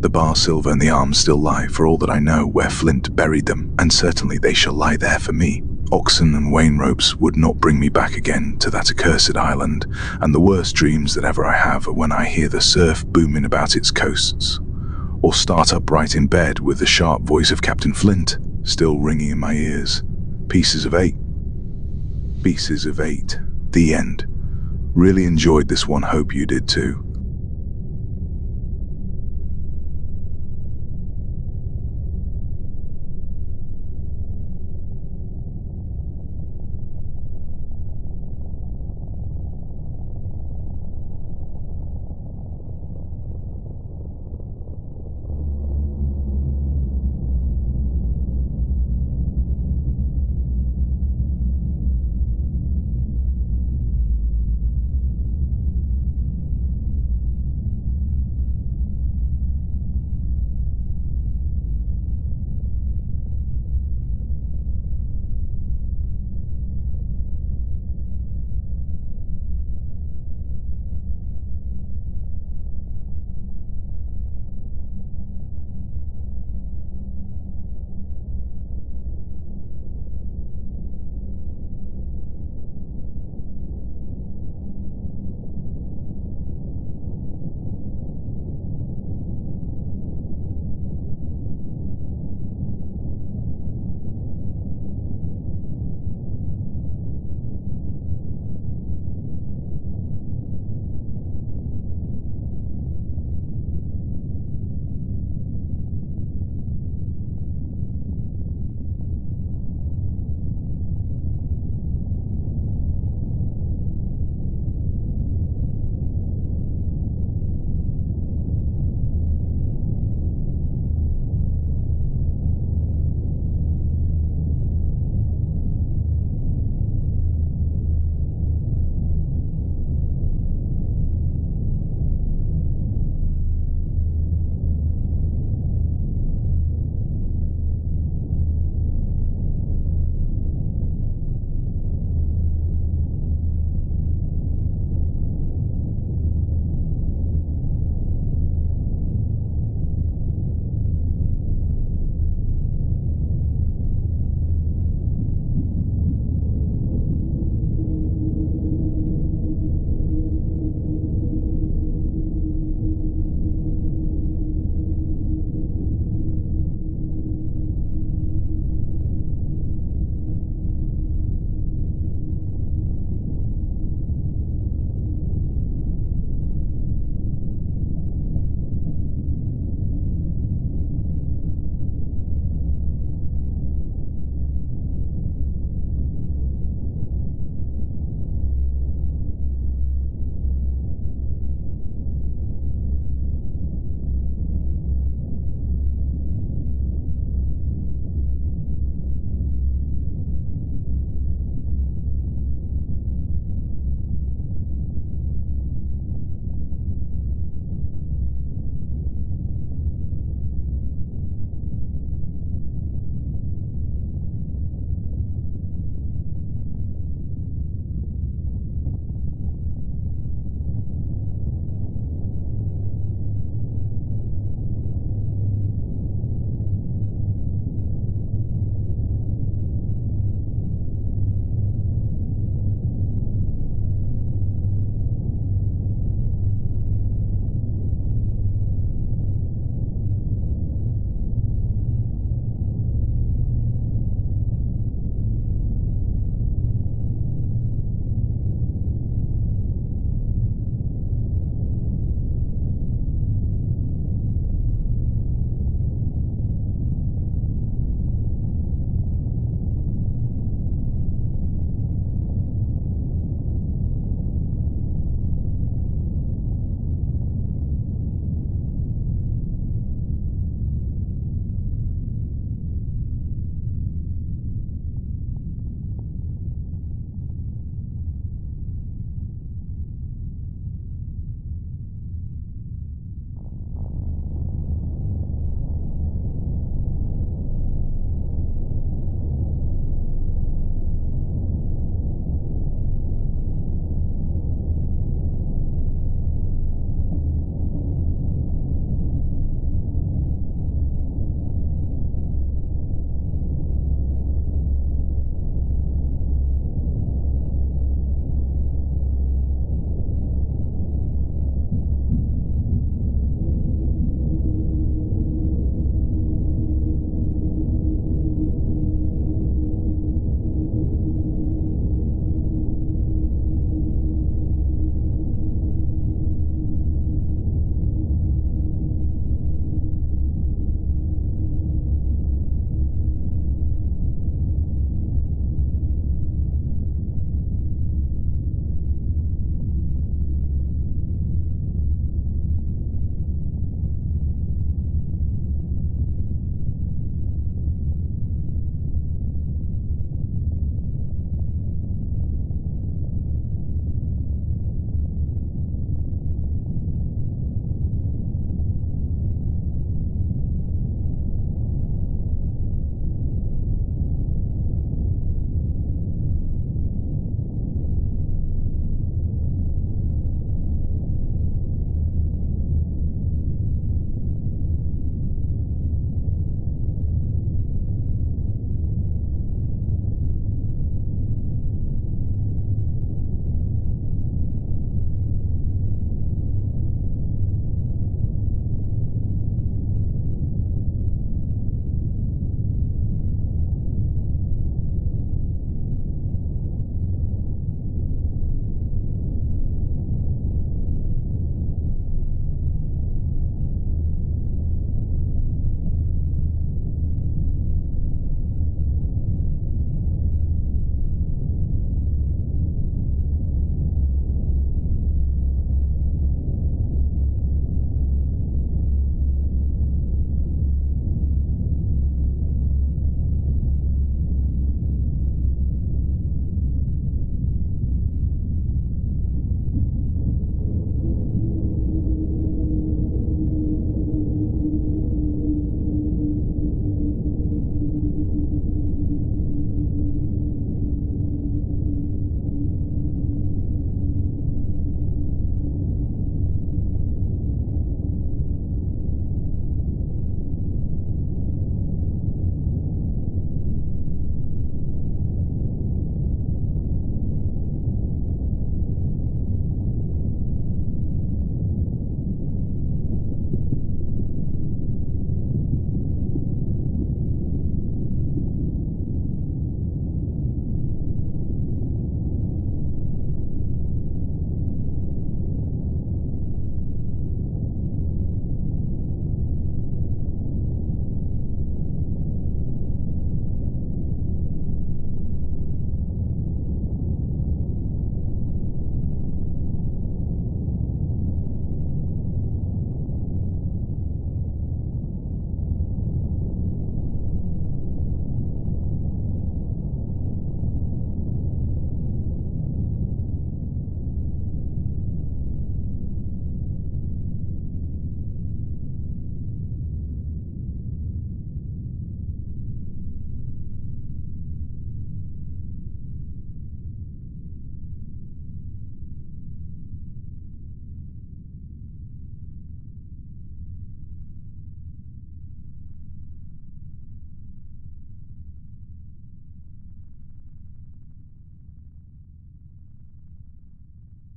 The bar silver and the arms still lie, for all that I know, where Flint buried them, and certainly they shall lie there for me. Oxen and wain ropes would not bring me back again to that accursed island, and the worst dreams that ever I have are when I hear the surf booming about its coasts, or start upright in bed with the sharp voice of Captain Flint still ringing in my ears. Pieces of 8. Pieces of 8. The end. Really enjoyed this one, hope you did too.